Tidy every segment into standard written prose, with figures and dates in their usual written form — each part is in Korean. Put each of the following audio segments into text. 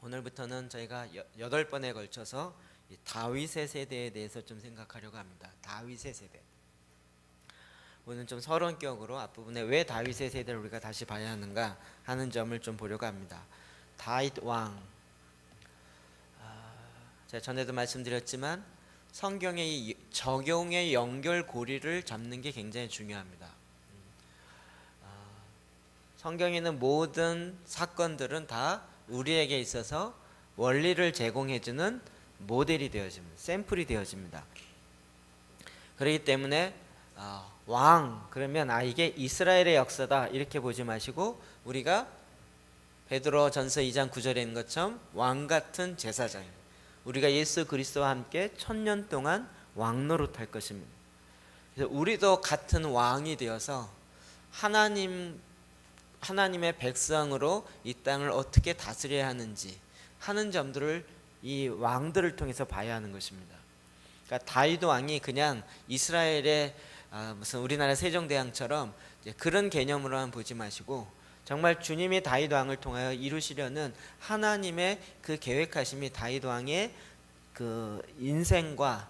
오늘부터는 저희가 8번에 걸쳐서 이 다윗의 세대에 대해서 좀 생각하려고 합니다. 다윗의 세대. 오늘 좀 서론격으로 앞부분에 왜 다윗의 세대를 우리가 다시 봐야 하는가 하는 점을 좀 보려고 합니다. 다윗 왕. 제가 전에도 말씀드렸지만 성경의 이 적용의 연결고리를 잡는 게 굉장히 중요합니다. 성경에 있는 모든 사건들은 다 우리에게 있어서 원리를 제공해주는 모델이 되어집니다. 샘플이 되어집니다. 그렇기 때문에 왕 그러면 이게 이스라엘의 역사다 이렇게 보지 마시고 우리가 베드로 전서 2장 9절에 있는 것처럼 왕 같은 제사장입니다. 우리가 예수 그리스도와 함께 1000년 동안 왕노릇할 것입니다. 그래서 우리도 같은 왕이 되어서 하나님의 백성으로 이 땅을 어떻게 다스려야 하는지 하는 점들을 이 왕들을 통해서 봐야 하는 것입니다. 그러니까 다윗 왕이 그냥 이스라엘의 무슨 우리나라 세종대왕처럼 그런 개념으로만 보지 마시고 정말 주님이 다윗 왕을 통하여 이루시려는 하나님의 그 계획하심이 다윗 왕의 그 인생과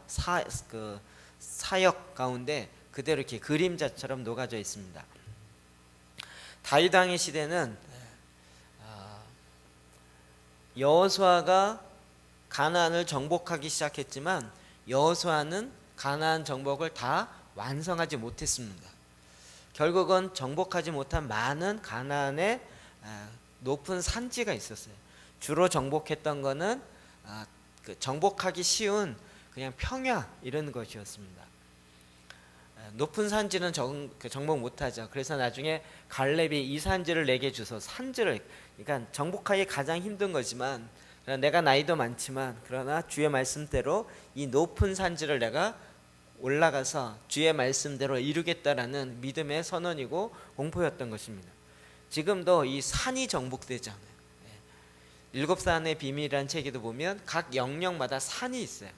사역 가운데 그대로 이렇게 그림자처럼 녹아져 있습니다. 다윗 왕의 시대는 여호수아가 가나안을 정복하기 시작했지만 여호수아는 가나안 정복을 다 완성하지 못했습니다. 결국은 정복하지 못한 많은 가나안의 높은 산지가 있었어요. 주로 정복했던 거는 정복하기 쉬운 그냥 평야 이런 것이었습니다. 높은 산지는 정복 못하죠. 그래서 나중에 갈렙이 이 산지를 내게 주소 산지를 그러니까 정복하기 가장 힘든 거지만 내가 나이도 많지만 그러나 주의 말씀대로 이 높은 산지를 내가 올라가서 주의 말씀대로 이루겠다라는 믿음의 선언이고 공포였던 것입니다. 지금도 이 산이 정복되잖아요. 7산의 비밀이라는 책에도 보면 각 영역마다 산이 있어요.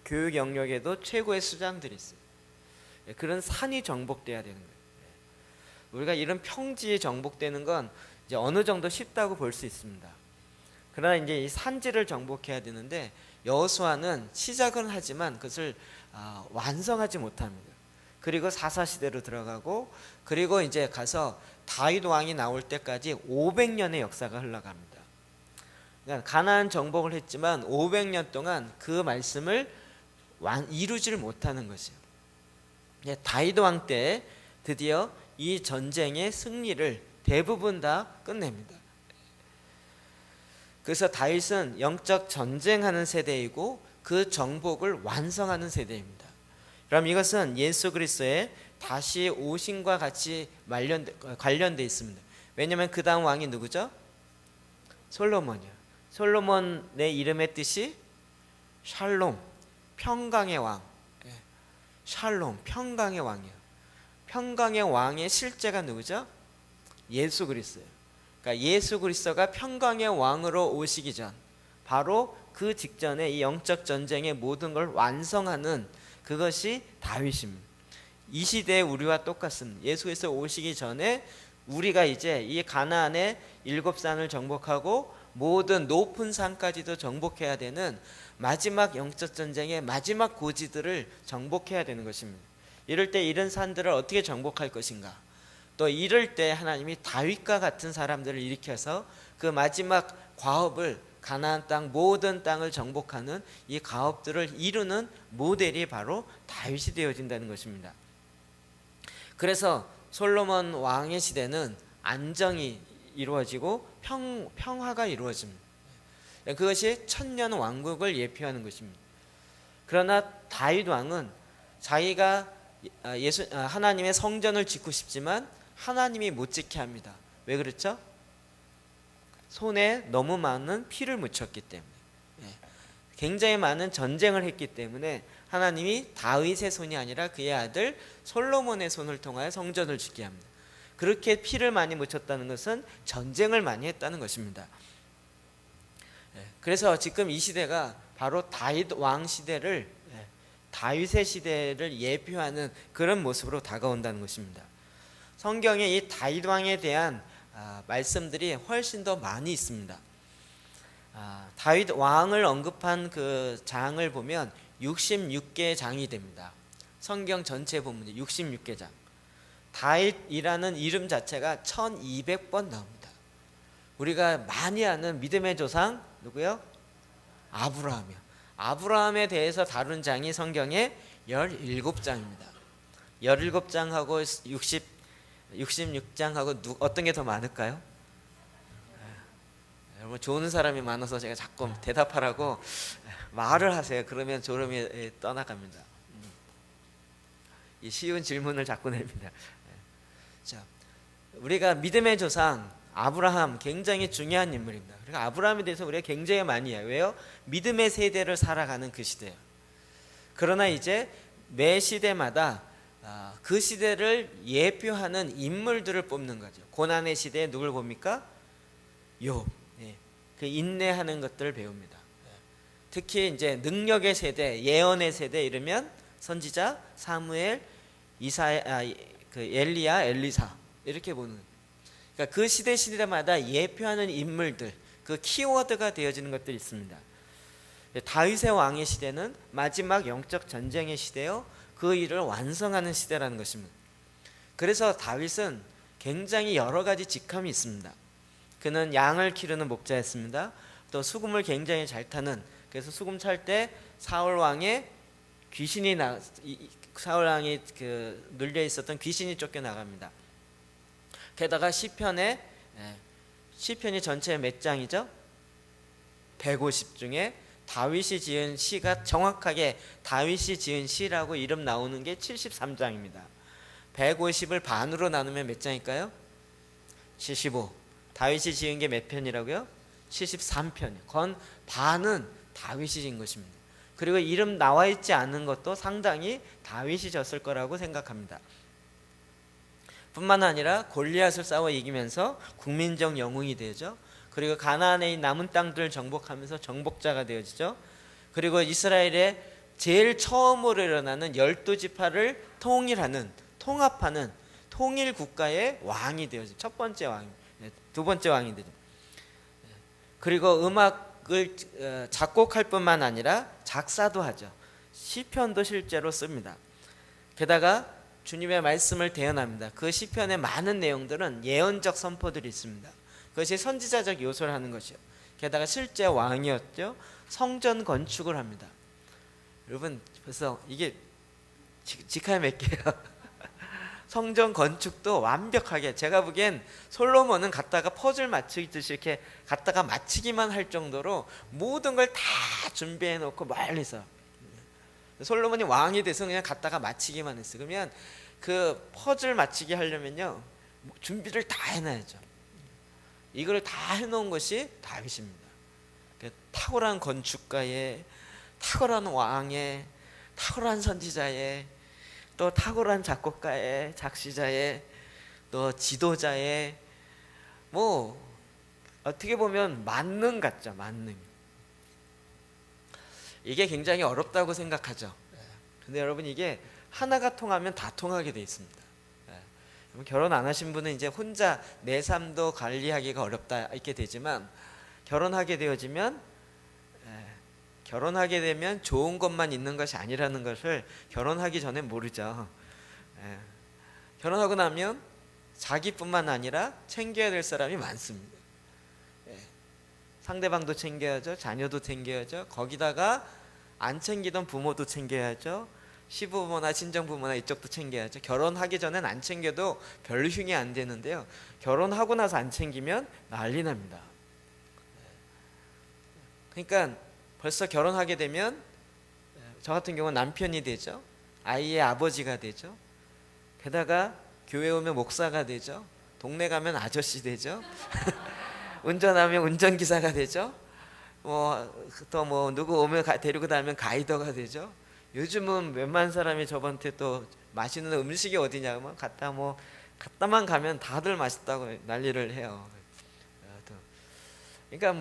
교육 영역에도 최고의 수장들이 있어요. 그런 산이 정복돼야 되는 거예요. 우리가 이런 평지에 정복되는 건 이제 어느 정도 쉽다고 볼 수 있습니다. 그러나 이제 이 산지를 정복해야 되는데 여호수아는 시작은 하지만 그것을 완성하지 못합니다. 그리고 사사시대로 들어가고 그리고 이제 가서 다윗 왕이 나올 때까지 500년의 역사가 흘러갑니다. 그러니까 가나안 정복을 했지만 500년 동안 그 말씀을 이루지를 못하는 것이에요. 다윗 왕 때 드디어 이 전쟁의 승리를 대부분 다 끝냅니다. 그래서 다윗은 영적 전쟁하는 세대이고 그 정복을 완성하는 세대입니다. 그럼 이것은 예수 그리스도의 다시 오심과 같이 관련되어 있습니다. 왜냐하면 그 다음 왕이 누구죠? 솔로몬이요. 솔로몬의 이름의 뜻이 샬롬, 평강의 왕. 샬롬, 평강의 왕이요. 평강의 왕의 실제가 누구죠? 예수 그리스도예요. 그러니까 예수 그리스도가 평강의 왕으로 오시기 전 바로 그 직전에 이 영적 전쟁의 모든 걸 완성하는 그것이 다윗입니다. 이 시대에 우리와 똑같습니다. 예수 그리스도 오시기 전에 우리가 이제 이 가나안의 7산을 정복하고 모든 높은 산까지도 정복해야 되는 마지막 영적 전쟁의 마지막 고지들을 정복해야 되는 것입니다. 이럴 때 이런 산들을 어떻게 정복할 것인가? 또 이럴 때 하나님이 다윗과 같은 사람들을 일으켜서 그 마지막 과업을 가나안 땅 모든 땅을 정복하는 이 과업들을 이루는 모델이 바로 다윗이 되어진다는 것입니다. 그래서 솔로몬 왕의 시대는 안정이 이루어지고 평화가 이루어집니다. 그것이 1000년 왕국을 예표하는 것입니다. 그러나 다윗 왕은 자기가 하나님의 성전을 짓고 싶지만 하나님이 못 짓게 합니다. 왜 그렇죠? 손에 너무 많은 피를 묻혔기 때문에 굉장히 많은 전쟁을 했기 때문에 하나님이 다윗의 손이 아니라 그의 아들 솔로몬의 손을 통하여 성전을 짓게 합니다. 그렇게 피를 많이 묻혔다는 것은 전쟁을 많이 했다는 것입니다. 그래서 지금 이 시대가 바로 다윗 왕 시대를 다윗의 시대를 예표하는 그런 모습으로 다가온다는 것입니다. 성경에 이 다윗 왕에 대한 말씀들이 훨씬 더 많이 있습니다. 다윗 왕을 언급한 그 장을 보면 66개의 장이 됩니다. 성경 전체 보면 66개 장. 다윗이라는 이름 자체가 1200번 나옵니다. 우리가 많이 아는 믿음의 조상 누구요? 아브라함이요. 아브라함에 대해서 다룬 장이 성경에 17장입니다. 17장하고 66장하고 어떤 게 더 많을까요? 여러분 좋은 사람이 많아서 제가 자꾸 대답하라고 말을 하세요. 그러면 졸음이 떠나갑니다. 이 쉬운 질문을 자꾸 냅니다. 자, 우리가 믿음의 조상 아브라함 굉장히 중요한 인물입니다. 그러니까 아브라함에 대해서 우리가 굉장히 많이 해요. 왜요? 믿음의 세대를 살아가는 그 시대예요. 그러나 이제 매 시대마다 그 시대를 예표하는 인물들을 뽑는 거죠. 고난의 시대에 누굴 봅니까? 욥. 그 인내하는 것들을 배웁니다. 특히 이제 능력의 세대, 예언의 세대 이르면 선지자 사무엘, 그 엘리야, 엘리사 이렇게 보는. 그러니까 그 시대마다 예표하는 인물들, 그 키워드가 되어지는 것들이 있습니다. 다윗의 왕의 시대는 마지막 영적 전쟁의 시대요. 그 일을 완성하는 시대라는 것입니다. 그래서 다윗은 굉장히 여러 가지 직함이 있습니다. 그는 양을 기르는 목자였습니다. 또 수금을 굉장히 잘 타는, 그래서 수금 찰 때 사울 왕의 사울 왕이 그 눌려 있었던 귀신이 쫓겨 나갑니다. 게다가 시편이 전체 몇 장이죠? 150 중에 다윗이 지은 시가 정확하게 다윗이 지은 시라고 이름 나오는 게 73장입니다. 150을 반으로 나누면 몇 장일까요? 75. 다윗이 지은 게 몇 편이라고요? 73편이요. 건 반은 다윗이 지은 것입니다. 그리고 이름 나와 있지 않은 것도 상당히 다윗이 졌을 거라고 생각합니다. 뿐만 아니라 골리앗을 싸워 이기면서 국민적 영웅이 되죠. 그리고 가나안에 있는 남은 땅들을 정복하면서 정복자가 되어지죠. 그리고 이스라엘의 제일 처음으로 일어나는 12지파를 통합하는 통일 국가의 왕이 되어지죠. 첫 번째 왕, 두 번째 왕이 되죠. 그리고 음악을 작곡할 뿐만 아니라 작사도 하죠. 시편도 실제로 씁니다. 게다가 주님의 말씀을 대언합니다. 그 시편의 많은 내용들은 예언적 선포들이 있습니다. 그것이 선지자적 요소를 하는 것이요. 게다가 실제 왕이었죠. 성전 건축을 합니다. 여러분 벌써 이게 직함이 몇 개예요? 성전 건축도 완벽하게, 제가 보기엔 솔로몬은 갖다가 퍼즐 맞추듯이 이렇게 갖다가 맞추기만 할 정도로 모든 걸 다 준비해 놓고 멀리서, 솔로몬이 왕이 돼서 그냥 갖다가 맞추기만 했어요. 그러면 그 퍼즐 맞추기 하려면요 준비를 다 해놔야죠. 이걸 다 해놓은 것이 다윗입니다. 탁월한 건축가의, 탁월한 왕의, 탁월한 선지자의, 또 탁월한 작곡가의, 작시자의, 또 지도자의, 뭐 어떻게 보면 만능 같죠. 만능. 이게 굉장히 어렵다고 생각하죠. 근데 여러분 이게 하나가 통하면 다 통하게 돼 있습니다. 결혼 안 하신 분은 이제 혼자 내 삶도 관리하기가 어렵다 이렇게 되지만, 결혼하게 되면 좋은 것만 있는 것이 아니라는 것을 결혼하기 전에 모르죠. 결혼하고 나면 자기뿐만 아니라 챙겨야 될 사람이 많습니다. 상대방도 챙겨야죠. 자녀도 챙겨야죠. 거기다가 안 챙기던 부모도 챙겨야죠. 시부모나 친정부모나 이쪽도 챙겨야죠. 결혼하기 전엔 안 챙겨도 별 흉이 안 되는데요, 결혼하고 나서 안 챙기면 난리 납니다. 그러니까 벌써 결혼하게 되면 저 같은 경우는 남편이 되죠. 아이의 아버지가 되죠. 게다가 교회 오면 목사가 되죠. 동네 가면 아저씨 되죠. 운전하면 운전기사가 되죠. 또 누구 오면 데리고 다니면 가이더가 되죠. 요즘은 웬만한 사람이 저한테 또 맛있는 음식이 어디냐면 갔다만 가면 다들 맛있다고 난리를 해요. 그러니까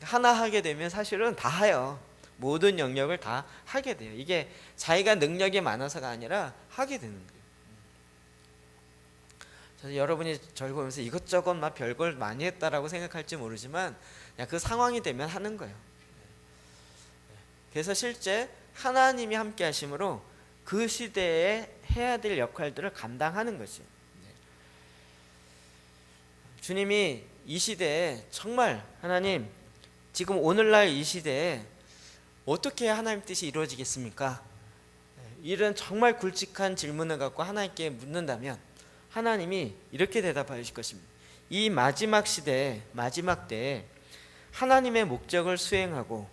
하나 하게 되면 사실은 다 해요. 모든 영역을 다 하게 돼요. 이게 자기가 능력이 많아서가 아니라 하게 되는 거예요. 그래서 여러분이 저를 보면서 이것저것 막 별걸 많이 했다라고 생각할지 모르지만 그냥 그 상황이 되면 하는 거예요. 그래서 실제 하나님이 함께 하심으로 그 시대에 해야 될 역할들을 감당하는 것이, 주님이 이 시대에 정말 하나님 지금 오늘날 이 시대에 어떻게 하나님 뜻이 이루어지겠습니까? 이런 정말 굵직한 질문을 갖고 하나님께 묻는다면 하나님이 이렇게 대답하실 것입니다. 이 마지막 시대에, 마지막 때에 하나님의 목적을 수행하고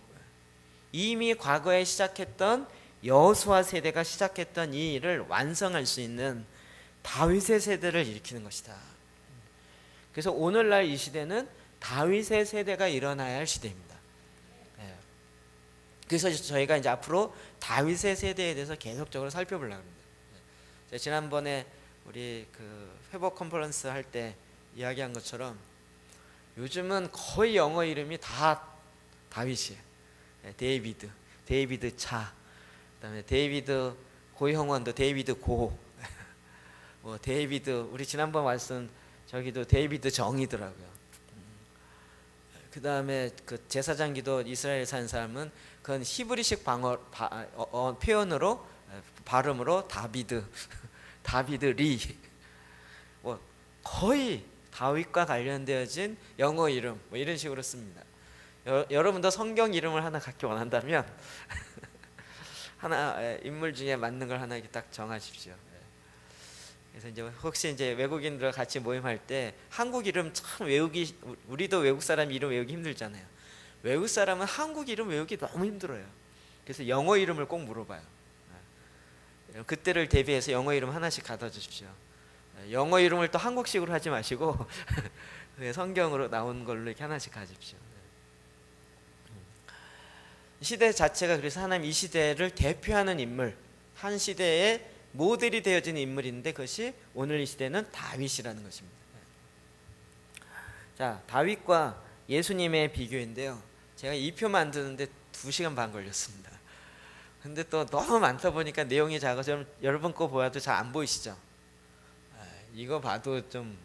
이미 과거에 시작했던 여호수아 세대가 시작했던 이 일을 완성할 수 있는 다윗의 세대를 일으키는 것이다. 그래서 오늘날 이 시대는 다윗의 세대가 일어나야 할 시대입니다. 그래서 저희가 이제 앞으로 다윗의 세대에 대해서 계속적으로 살펴보려고 합니다. 지난번에 우리 그 회복 컨퍼런스 할 때 이야기한 것처럼 요즘은 거의 영어 이름이 다 다윗이에요. 데이비드 차, 그다음에 데이비드 고형원도 데이비드 고, 뭐 데이비드, 우리 지난번 말씀 저기도 데이비드 정이더라고요. 그다음에 그 제사장기도 이스라엘 사는 사람은 그건 히브리식 표현으로 발음으로 다비드 리, 뭐 거의 다윗과 관련되어진 영어 이름 뭐 이런 식으로 씁니다. 여러분도 성경 이름을 하나 갖기 원한다면 하나 인물 중에 맞는 걸 하나 이렇게 딱 정하십시오. 그래서 이제 혹시 이제 외국인들 같이 모임할 때 한국 이름 참 외우기, 우리도 외국 사람 이름 외우기 힘들잖아요. 외국 사람은 한국 이름 외우기 너무 힘들어요. 그래서 영어 이름을 꼭 물어봐요. 그때를 대비해서 영어 이름 하나씩 가져 주십시오. 영어 이름을 또 한국식으로 하지 마시고 성경으로 나온 걸로 이렇게 하나씩 가십시오. 시대 자체가 그래서 하나님 이 시대를 대표하는 인물, 한 시대의 모델이 되어진 인물인데 그것이 오늘 이 시대는 다윗이라는 것입니다. 자, 다윗과 예수님의 비교인데요. 제가 이 표 만드는데 2시간 반 걸렸습니다. 근데 또 너무 많다 보니까 내용이 작아서 여러분 거 보아도 잘 안 보이시죠? 이거 봐도 좀,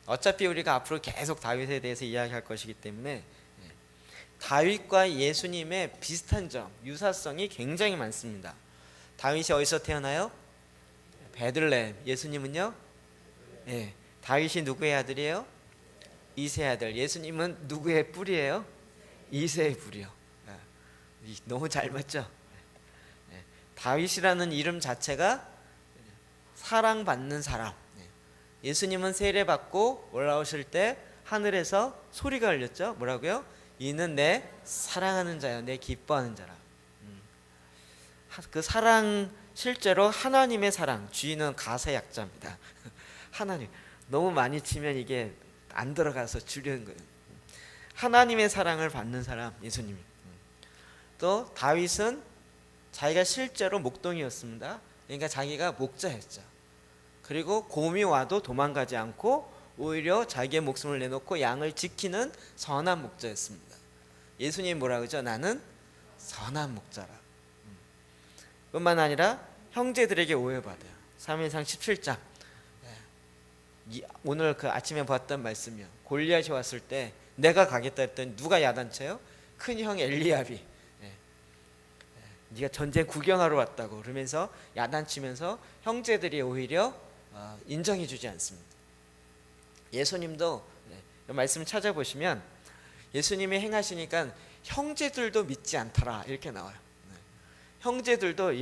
어차피 우리가 앞으로 계속 다윗에 대해서 이야기할 것이기 때문에 다윗과 예수님의 비슷한 점, 유사성이 굉장히 많습니다. 다윗이 어디서 태어나요? 베들레헴. 예수님은요? 다윗이 누구의 아들이에요? 이새의 아들. 예수님은 누구의 뿌리예요? 이새의 뿌리요. 너무 잘 맞죠? 다윗이라는 이름 자체가 사랑받는 사람. 예수님은 세례받고 올라오실 때 하늘에서 소리가 울렸죠. 뭐라고요? 이는 내 사랑하는 자요, 내 기뻐하는 자라. 그 사랑, 실제로 하나님의 사랑, 주인은 가사 약자입니다. 하나님, 너무 많이 치면 이게 안 들어가서 줄이는 거예요. 하나님의 사랑을 받는 사람, 예수님이. 또 다윗은 자기가 실제로 목동이었습니다. 그러니까 자기가 목자였죠. 그리고 곰이 와도 도망가지 않고 오히려 자기의 목숨을 내놓고 양을 지키는 선한 목자였습니다. 예수님이 뭐라 그러죠? 나는 선한 목자라. 뿐만 아니라 형제들에게 오해받아요. 사무엘상 17장. 오늘 그 아침에 봤던 말씀이요. 골리앗이 왔을 때 내가 가겠다 했더니 누가 야단쳐요? 큰형 엘리압이. 네가 전쟁 구경하러 왔다고 그러면서 야단치면서 형제들이 오히려 인정해 주지 않습니다. 예수님도 말씀을 찾아보시면 예수님이 행하시니까 형제들도 믿지 않더라 이렇게 나와요. 형제들도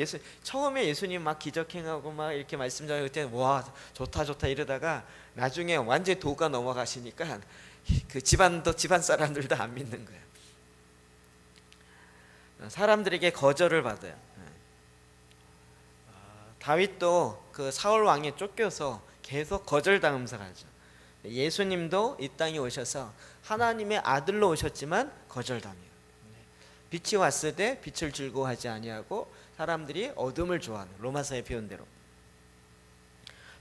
처음에 예수님 막 기적행하고 막 이렇게 말씀 전하고 그때 와 좋다 이러다가 나중에 완전히 도가 넘어가시니까 그 집안 사람들도 안 믿는 거예요. 사람들에게 거절을 받아요. 다윗도 그 사울 왕에 쫓겨서 계속 거절당하면서 가죠. 예수님도 이 땅에 오셔서 하나님의 아들로 오셨지만 거절당해요. 빛이 왔을 때 빛을 즐거워하지 아니하고 사람들이 어둠을 좋아하는 로마서의 표현대로.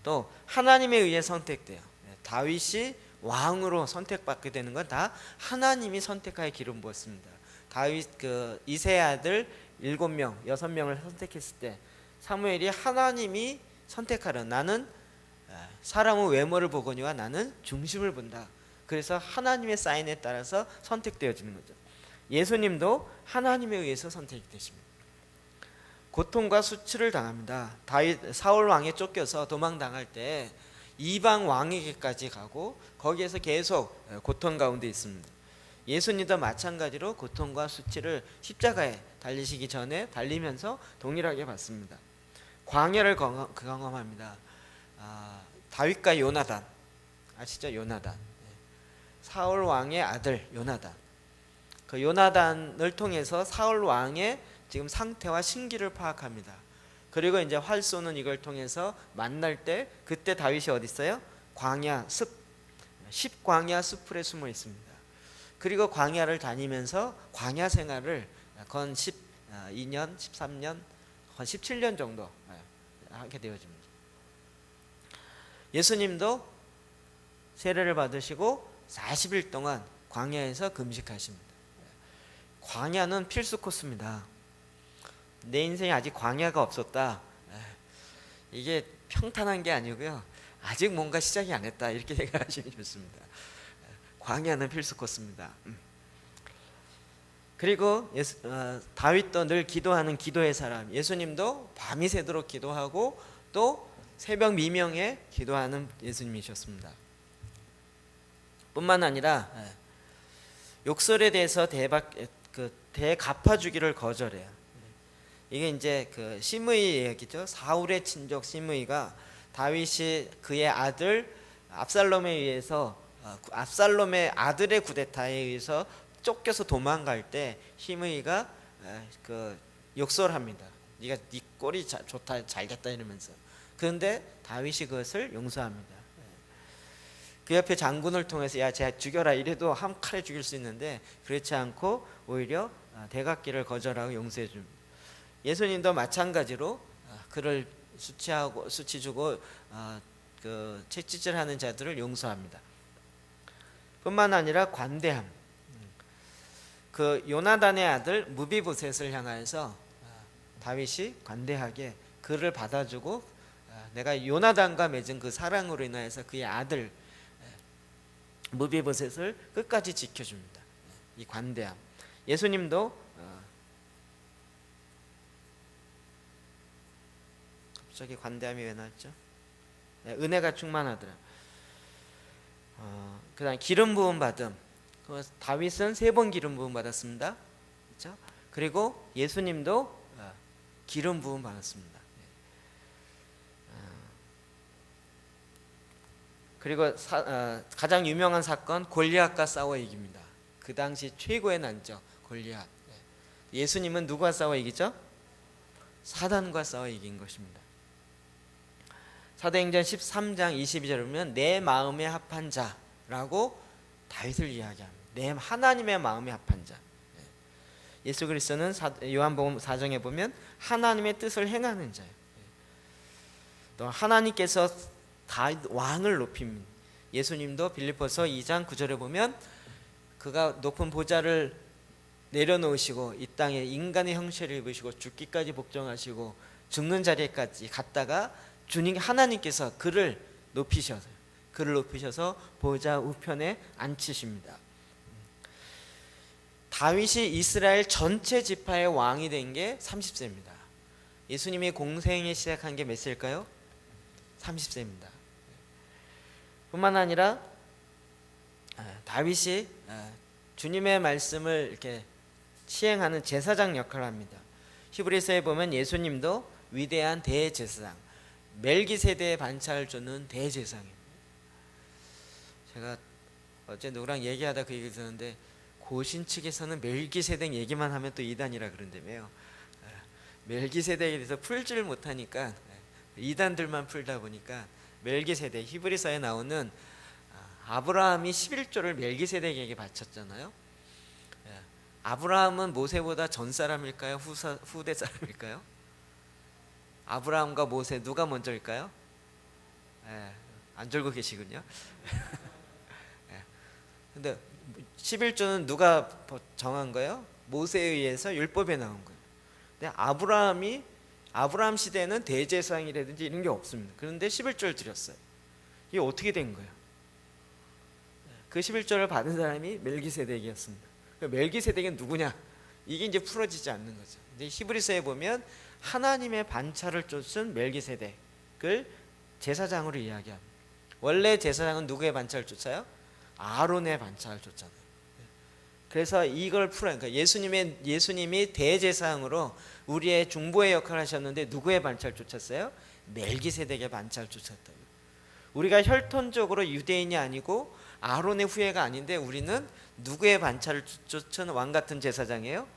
또 하나님에 의해 선택돼요. 다윗이 왕으로 선택받게 되는 건 다 하나님이 선택하여 기름 부었습니다. 다윗 그 이새의 아들 7명, 6명을 선택했을 때 사무엘이 하나님이 선택하라. 나는 사람은 외모를 보거니와 나는 중심을 본다. 그래서 하나님의 사인에 따라서 선택되어지는 거죠. 예수님도 하나님에 의해서 선택이 되십니다. 고통과 수치를 당합니다. 사울 왕에 쫓겨서 도망당할 때 이방 왕에게까지 가고 거기에서 계속 고통 가운데 있습니다. 예수님도 마찬가지로 고통과 수치를 십자가에 달리시기 전에 달리면서 동일하게 받습니다. 광야를 경험합니다. 다윗과 요나단 아시죠? 요나단, 사울 왕의 아들 요나단. 그 요나단을 통해서 사울 왕의 지금 상태와 신기를 파악합니다. 그리고 이제 활 쏘는 이걸 통해서 만날 때 그때 다윗이 어디 있어요? 광야 습, 10광야 숲풀에 숨어 있습니다. 그리고 광야를 다니면서 광야 생활을 건 12년, 13년, 건 17년 정도 하게 되어집니다. 예수님도 세례를 받으시고 40일 동안 광야에서 금식하십니다. 광야는 필수 코스입니다. 내 인생에 아직 광야가 없었다. 이게 평탄한 게 아니고요. 아직 뭔가 시작이 안 했다. 이렇게 생각하시면 좋습니다. 광야는 필수 코스입니다. 그리고 다윗도 늘 기도하는 기도의 사람. 예수님도 밤이 새도록 기도하고 또 새벽 미명에 기도하는 예수님이셨습니다. 뿐만 아니라 욕설에 대해서 대갚아주기를 거절해요. 이게 이제 그 시므이 얘기죠. 사울의 친족 시므이가 다윗이 그의 아들 압살롬에 의해서 압살롬의 아들의 쿠데타에 의해서 쫓겨서 도망갈 때 시므이가 그 욕설합니다. 네가 네 꼴이 좋다 잘됐다 이러면서. 그런데 다윗이 그것을 용서합니다. 그 옆에 장군을 통해서 야 쟤 죽여라 이래도 한 칼에 죽일 수 있는데 그렇지 않고 오히려 대갚기를 거절하고 용서해 줍니다. 예수님도 마찬가지로 그를 수치 주고 그 채찍질하는 자들을 용서합니다. 뿐만 아니라 관대함. 그 요나단의 아들 무비보셋을 향하여서 다윗이 관대하게 그를 받아주고 내가 요나단과 맺은 그 사랑으로 인하여서 그의 아들 무비보셋을 끝까지 지켜줍니다. 이 관대함. 예수님도 갑자기 관대함이 왜 나왔죠? 은혜가 충만하더라. 그다음 기름 부음 받음. 다윗은 3번 기름 부음 받았습니다. 그렇죠? 그리고 예수님도 기름 부음 받았습니다. 그리고 가장 유명한 사건 골리앗과 싸워 이깁니다. 그 당시 최고의 난적 골리앗. 예수님은 누구와 싸워 이기죠? 사단과 싸워 이긴 것입니다. 사도행전 13장 22절에 보면 내 마음에 합한 자라고 다윗을 이야기합니다. 내 하나님의 마음에 합한 자. 예수 그리스도는 요한복음 4장에 보면 하나님의 뜻을 행하는 자예요. 또 하나님께서 다윗 왕을 높입니다. 예수님도 빌립보서 2장 9절에 보면 그가 높은 보좌를 내려놓으시고 이 땅에 인간의 형체를 입으시고 죽기까지 복종하시고 죽는 자리까지 갔다가 주님 하나님께서 그를 높이셔서 보좌 우편에 앉히십니다. 다윗이 이스라엘 전체 지파의 왕이 된 게 30세입니다. 예수님이 공생에 시작한 게 몇 세일까요? 30세입니다. 뿐만 아니라 다윗이 주님의 말씀을 이렇게 시행하는 제사장 역할을 합니다. 히브리서에 보면 예수님도 위대한 대제사장, 멜기세덱의 반차를 주는 대제사장입니다. 제가 어제 누구랑 얘기하다 그 얘기 듣는데 고신 측에서는 멜기세덱 얘기만 하면 또 이단이라 그런다며요. 멜기세덱에 대해서 풀지를 못하니까 이단들만 풀다 보니까 멜기세덱 히브리서에 나오는 아브라함이 11조를 멜기세덱에게 바쳤잖아요. 아브라함은 모세보다 전 사람일까요? 후대 사람일까요? 아브라함과 모세 누가 먼저일까요? 안 졸고 계시군요. 근데 11조는 누가 정한 거예요? 모세에 의해서 율법에 나온 거예요. 근데 아브라함 시대에는 대제사장이라든지 이런 게 없습니다. 그런데 11조를 드렸어요. 이게 어떻게 된 거예요? 그 11조를 받은 사람이 멜기세덱이었습니다. 멜기세덱은 누구냐? 이게 이제 풀어지지 않는 거죠. 이제 히브리서에 보면 하나님의 반차를 쫓은 멜기세덱을 제사장으로 이야기합니다. 원래 제사장은 누구의 반차를 쫓아요? 아론의 반차를 쫓잖아요. 그래서 이걸 풀어요. 그러니까 예수님이 대제사장으로 우리의 중보의 역할을 하셨는데 누구의 반차를 쫓았어요? 멜기세덱의 반차를 쫓았다고. 우리가 혈통적으로 유대인이 아니고 아론의 후예가 아닌데 우리는 누구의 반차를 쫓은 왕 같은 제사장이에요?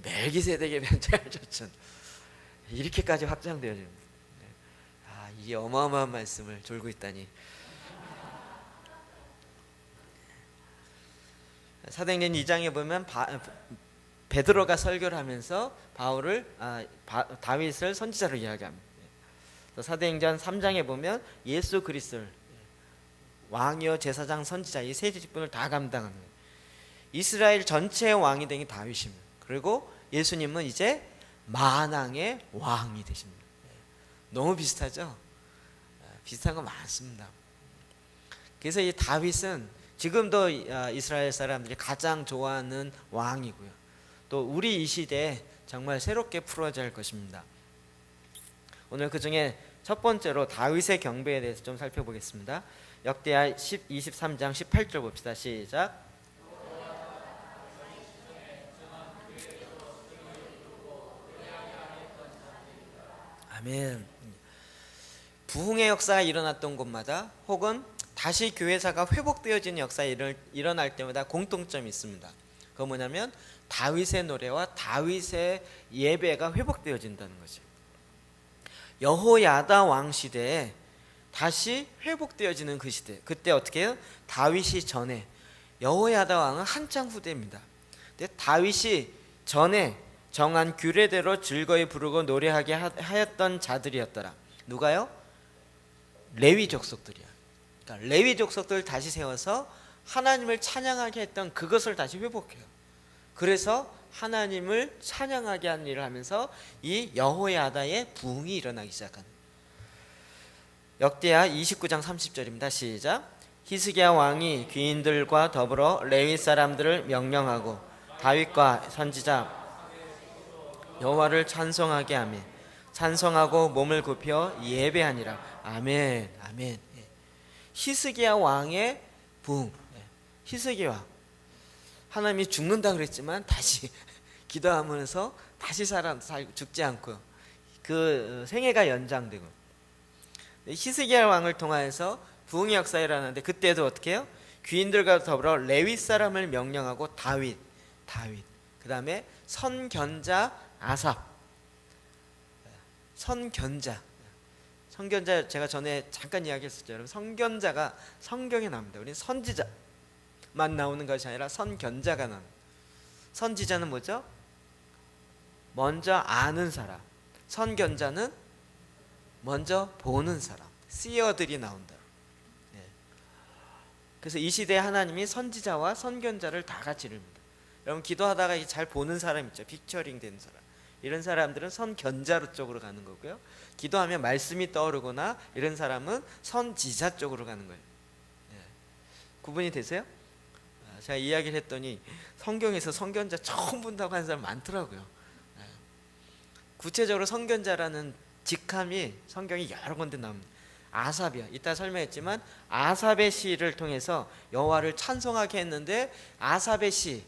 멜기세덱의 반차를 쫓은. 이렇게까지 확장되어집니다. 이게 어마어마한 말씀을 졸고 있다니. 사도행전 2장에 보면 베드로가 설교를 하면서 다윗을 선지자로 이야기합니다. 사도행전 3장에 보면 예수 그리스도를 왕이요 제사장 선지자 이 세 직분을 다 감당하는 거예요. 이스라엘 전체의 왕이 된 게 다윗입니다. 그리고 예수님은 이제 만왕의 왕이 되십니다. 너무 비슷하죠? 비슷한 거 많습니다. 그래서 이 다윗은 지금도 이스라엘 사람들이 가장 좋아하는 왕이고요. 또 우리 이 시대에 정말 새롭게 풀어져야 할 것입니다. 오늘 그 중에 첫 번째로 다윗의 경배에 대해서 좀 살펴보겠습니다. 역대하 23장 18절 봅시다. 시작. 아멘. 부흥의 역사가 일어났던 곳마다 혹은 다시 교회사가 회복되어지는 역사가 일어날 때마다 공통점이 있습니다. 그건 뭐냐면 다윗의 노래와 다윗의 예배가 회복되어진다는 거죠. 여호야다 왕 시대에 다시 회복되어지는 그 시대. 그때 어떻게 해요? 다윗이 전에, 여호야다 왕은 한창 후대입니다. 근데 다윗이 전에 정한 규례대로 즐거이 부르고 노래하게 하였던 자들이었더라. 누가요? 레위 족속들이야. 그러니까 레위 족속들을 다시 세워서 하나님을 찬양하게 했던 그것을 다시 회복해요. 그래서 하나님을 찬양하게 하는 일을 하면서 이 여호야다의 부흥이 일어나기 시작하는. 역대하 29장 30절입니다. 시작. 히스기야 왕이 귀인들과 더불어 레위 사람들을 명령하고 다윗과 선지자 여호와를 찬송하게 하며 찬송하고 몸을 굽혀 예배하니라. 아멘. 아멘. 히스기야 왕의 부흥. 히스기야 하나님이 죽는다 그랬지만 다시 기도하면서 다시 죽지 않고 그 생애가 연장되고, 히스기야 왕을 통하여서 부흥의 역사가 일어나는데 그때도 어떻게 해요? 귀인들과 더불어 레위 사람을 명령하고 다윗 그 다음에 선견자 아삽. 선견자 제가 전에 잠깐 이야기했었죠. 여러분, 선견자가 성경에 나옵니다. 우리는 선지자만 나오는 것이 아니라 선견자가 나옵니다. 선지자는 뭐죠? 먼저 아는 사람. 선견자는 먼저 보는 사람. seer들이 나온다. 그래서 이 시대에 하나님이 선지자와 선견자를 다 같이 이룹니다. 여러분, 기도하다가 잘 보는 사람 있죠. 픽처링 되는 사람. 이런 사람들은 선견자 쪽으로 가는 거고요. 기도하면 말씀이 떠오르거나 이런 사람은 선지자 쪽으로 가는 거예요. 구분이 되세요? 제가 이야기를 했더니 성경에서 선견자 처음 본다고 하는 사람 많더라고요. 구체적으로 선견자라는 직함이 성경이 여러 군데 나옵니다. 아삽이야. 이따 설명했지만 아삽의 시를 통해서 여호와를 찬송하게 했는데, 아삽의 시,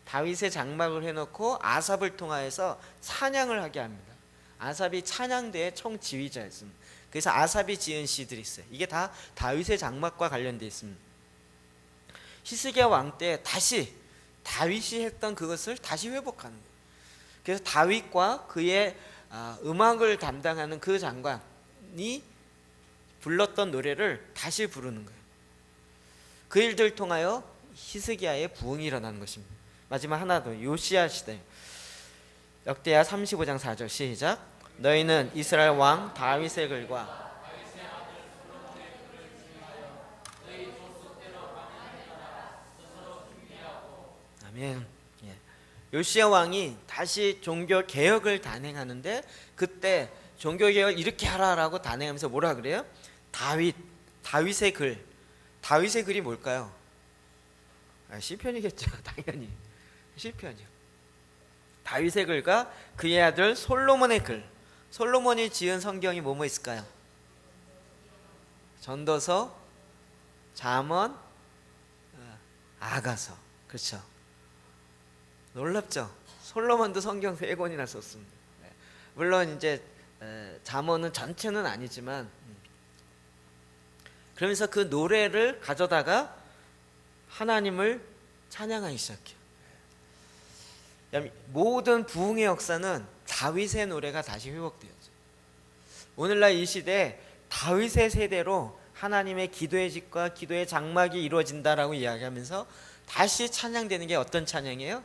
다윗의 장막을 해놓고 아삽을 통하여서 찬양을 하게 합니다. 아삽이 찬양대의 총지휘자였습니다. 그래서 아삽이 지은 시들이 있어요. 이게 다 다윗의 장막과 관련되어 있습니다. 히스기야 왕 때 다시 다윗이 했던 그것을 다시 회복하는 거예요. 그래서 다윗과 그의 음악을 담당하는 그 장관이 불렀던 노래를 다시 부르는 거예요. 그 일들을 통하여 히스기야의 부흥이 일어나는 것입니다. 마지막 하나 더, 요시야 시대. 역대하 35장 4절 시작. 너희는 이스라엘 왕 다윗의 글과 아멘. 요시야 왕이 다시 종교 개혁을 단행하는데 그때 종교개혁을 이렇게 하라라고 단행하면서 뭐라 그래요? 다윗의 글. 다윗의 글이 뭘까요? 시편이겠죠. 당연히 시편이요. 다윗의 글과 그의 아들 솔로몬의 글. 솔로몬이 지은 성경이 뭐뭐 있을까요? 전도서, 잠언, 아가서. 그렇죠. 놀랍죠. 솔로몬도 성경 3권이나 썼습니다. 물론 이제 잠언은 전체는 아니지만, 그러면서 그 노래를 가져다가 하나님을 찬양하기 시작해요. 모든 부흥의 역사는 다윗의 노래가 다시 회복되었죠. 오늘날 이 시대에 다윗의 세대로 하나님의 기도의 집과 기도의 장막이 이루어진다라고 이야기하면서 다시 찬양되는 게 어떤 찬양이에요?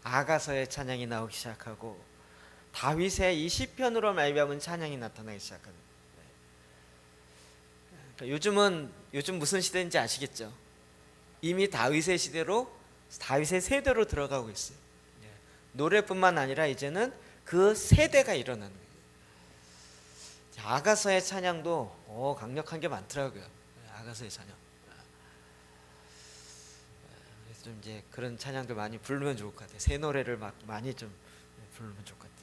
아가서의 찬양이 나오기 시작하고 다윗의 이 시편으로 말미암은 찬양이 나타나기 시작합니다. 요즘 무슨 시대인지 아시겠죠? 이미 다윗의 시대로, 다윗의 세대로 들어가고 있어요. 노래뿐만 아니라 이제는 그 세대가 일어나는 거예요. 아가서의 찬양도 강력한 게 많더라고요. 아가서의 찬양. 그래서 좀 이제 그런 찬양들 많이 부르면 좋을 것 같아요. 새 노래를 많이 좀 부르면 좋을 것 같아요.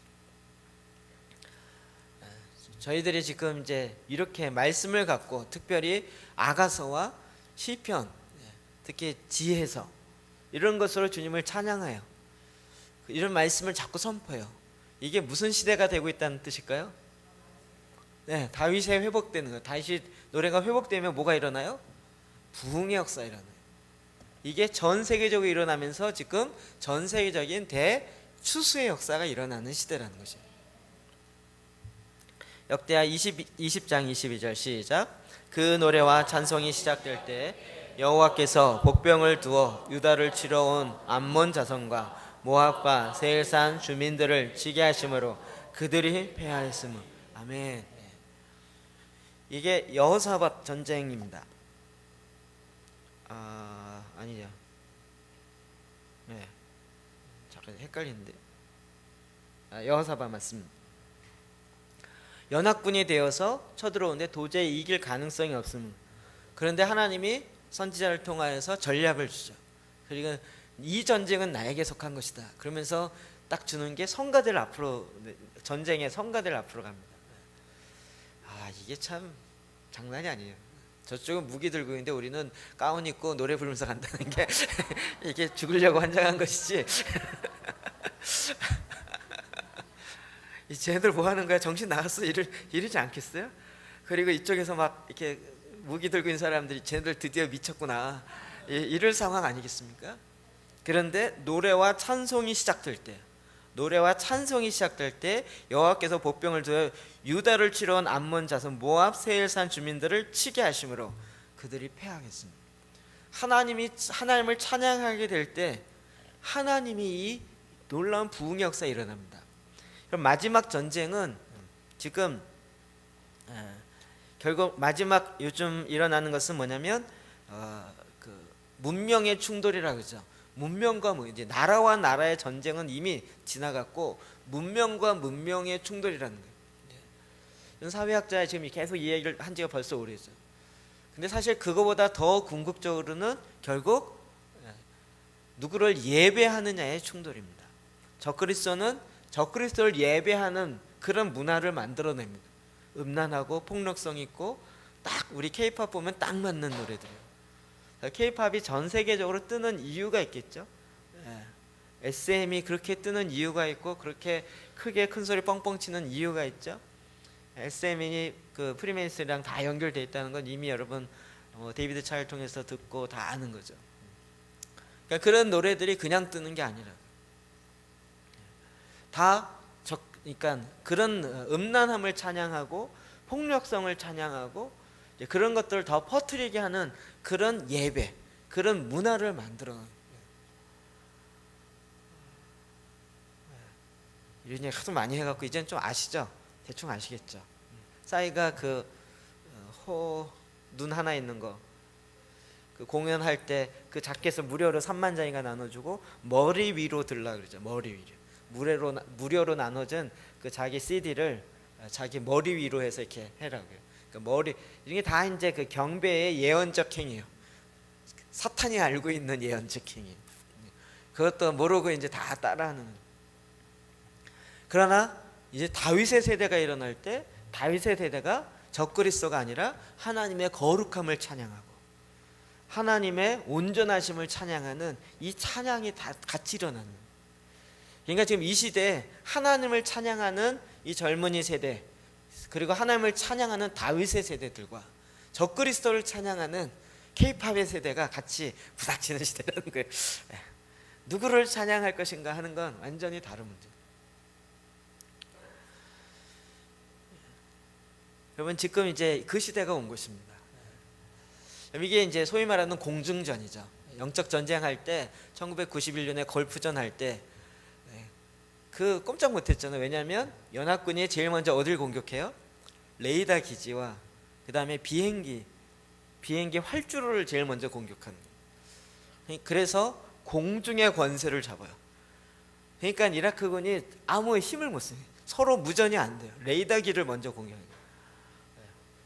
저희들이 지금 이제 이렇게 말씀을 갖고 특별히 아가서와 시편, 특히 지혜서 이런 것으로 주님을 찬양해요. 이런 말씀을 자꾸 선포해요. 이게 무슨 시대가 되고 있다는 뜻일까요? 네, 다윗의 회복되는 거예요. 다윗 노래가 회복되면 뭐가 일어나요? 부흥의 역사가 일어나요. 이게 전 세계적으로 일어나면서 지금 전 세계적인 대추수의 역사가 일어나는 시대라는 것이에요. 역대하 20장 22절 시작. 그 노래와 찬송이 시작될 때 여호와께서 복병을 두어 유다를 치러 온 암몬 자손과 모압과 세일산 주민들을 치게 하심으로 그들이 패하였으므로. 아멘. 이게 여호사밧 전쟁입니다. 아니죠. 네, 잠깐 헷갈리는데. 여호사밧 맞습니다. 연합군이 되어서 쳐들어오는데 도저히 이길 가능성이 없습니다. 그런데 하나님이 선지자를 통하여서 전략을 주죠. 그리고 이 전쟁은 나에게 속한 것이다. 그러면서 딱 주는 게 성가들 앞으로, 전쟁의 성가들 앞으로 갑니다. 이게 참 장난이 아니에요. 저쪽은 무기 들고 있는데 우리는 가운 입고 노래 부르면서 간다는 게 이게 죽으려고 환장한 것이지. 이 쟤네들 뭐 하는 거야? 정신 나갔어? 이러지 않겠어요? 그리고 이쪽에서 막 이렇게 무기 들고 있는 사람들이 쟤네들 드디어 미쳤구나, 이럴 상황 아니겠습니까? 그런데 노래와 찬송이 시작될 때 여호와께서 복병을 두어 유다를 치러 온 암몬 자손 모압 세일산 주민들을 치게 하심으로 그들이 패하겠습니다. 하나님을 찬양하게 될 때 하나님이 이 놀라운 부흥의 역사가 일어납니다. 그럼 마지막 전쟁은 지금 결국 마지막 요즘 일어나는 것은 뭐냐면 그 문명의 충돌이라고 그러죠. 문명과 이제 나라와 나라의 전쟁은 이미 지나갔고 문명과 문명의 충돌이라는 거예요. 사회학자가 지금 계속 이 얘기를 한 지가 벌써 오래죠. 근데 사실 그거보다 더 궁극적으로는 결국 누구를 예배하느냐의 충돌입니다. 적그리스도는 적그리스도를 예배하는 그런 문화를 만들어냅니다. 음란하고 폭력성 있고 딱 우리 K-팝 보면 딱 맞는 노래들이에요. K-팝이 전 세계적으로 뜨는 이유가 있겠죠. SM이 그렇게 뜨는 이유가 있고 그렇게 크게 큰 소리 뻥뻥 치는 이유가 있죠. SM이 그 프리메이슨이랑 다 연결돼 있다는 건 이미 여러분 데이비드 차를 통해서 듣고 다 아는 거죠. 그러니까 그런 노래들이 그냥 뜨는 게 아니라 그러니까 그런 음란함을 찬양하고 폭력성을 찬양하고 그런 것들을 더 퍼뜨리게 하는 그런 예배, 그런 문화를 만들어. 이런 얘기 하도 많이 해갖고 이제는 좀 아시죠? 대충 아시겠죠? 싸이가 눈 하나 있는 거, 그 공연할 때 그 자켓을 무료로 3만 장이가 나눠주고 머리 위로 들라 그러죠. 머리 위로 무료로 나눠준 그 자기 CD를 자기 머리 위로 해서 이렇게 해라고요. 그러니까 머리 이게 다 이제 그 경배의 예언적 행위예요. 사탄이 알고 있는 예언적 행위. 그것도 모르고 이제 다 따라하는. 그러나 이제 다윗의 세대가 일어날 때 다윗의 세대가 적그리스도가 아니라 하나님의 거룩함을 찬양하고 하나님의 온전하심을 찬양하는 이 찬양이 다 같이 일어나는. 그러니까 지금 이 시대에 하나님을 찬양하는 이 젊은이 세대, 그리고 하나님을 찬양하는 다윗의 세대들과 적그리스도를 찬양하는 K-팝의 세대가 같이 부닥치는 시대라는 거예요. 누구를 찬양할 것인가 하는 건 완전히 다른 문제. 여러분 지금 이제 그 시대가 온 것입니다. 이게 이제 소위 말하는 공중전이죠. 영적 전쟁할 때 1991년에 걸프전 할 때 그 꼼짝 못했잖아요. 왜냐하면 연합군이 제일 먼저 어딜 공격해요? 레이더 기지와 그 다음에 비행기 활주로를 제일 먼저 공격하는 거예요. 그래서 공중의 권세를 잡아요. 그러니까 이라크군이 아무 힘을 못 써요. 서로 무전이 안 돼요. 레이더 기를 먼저 공격해요.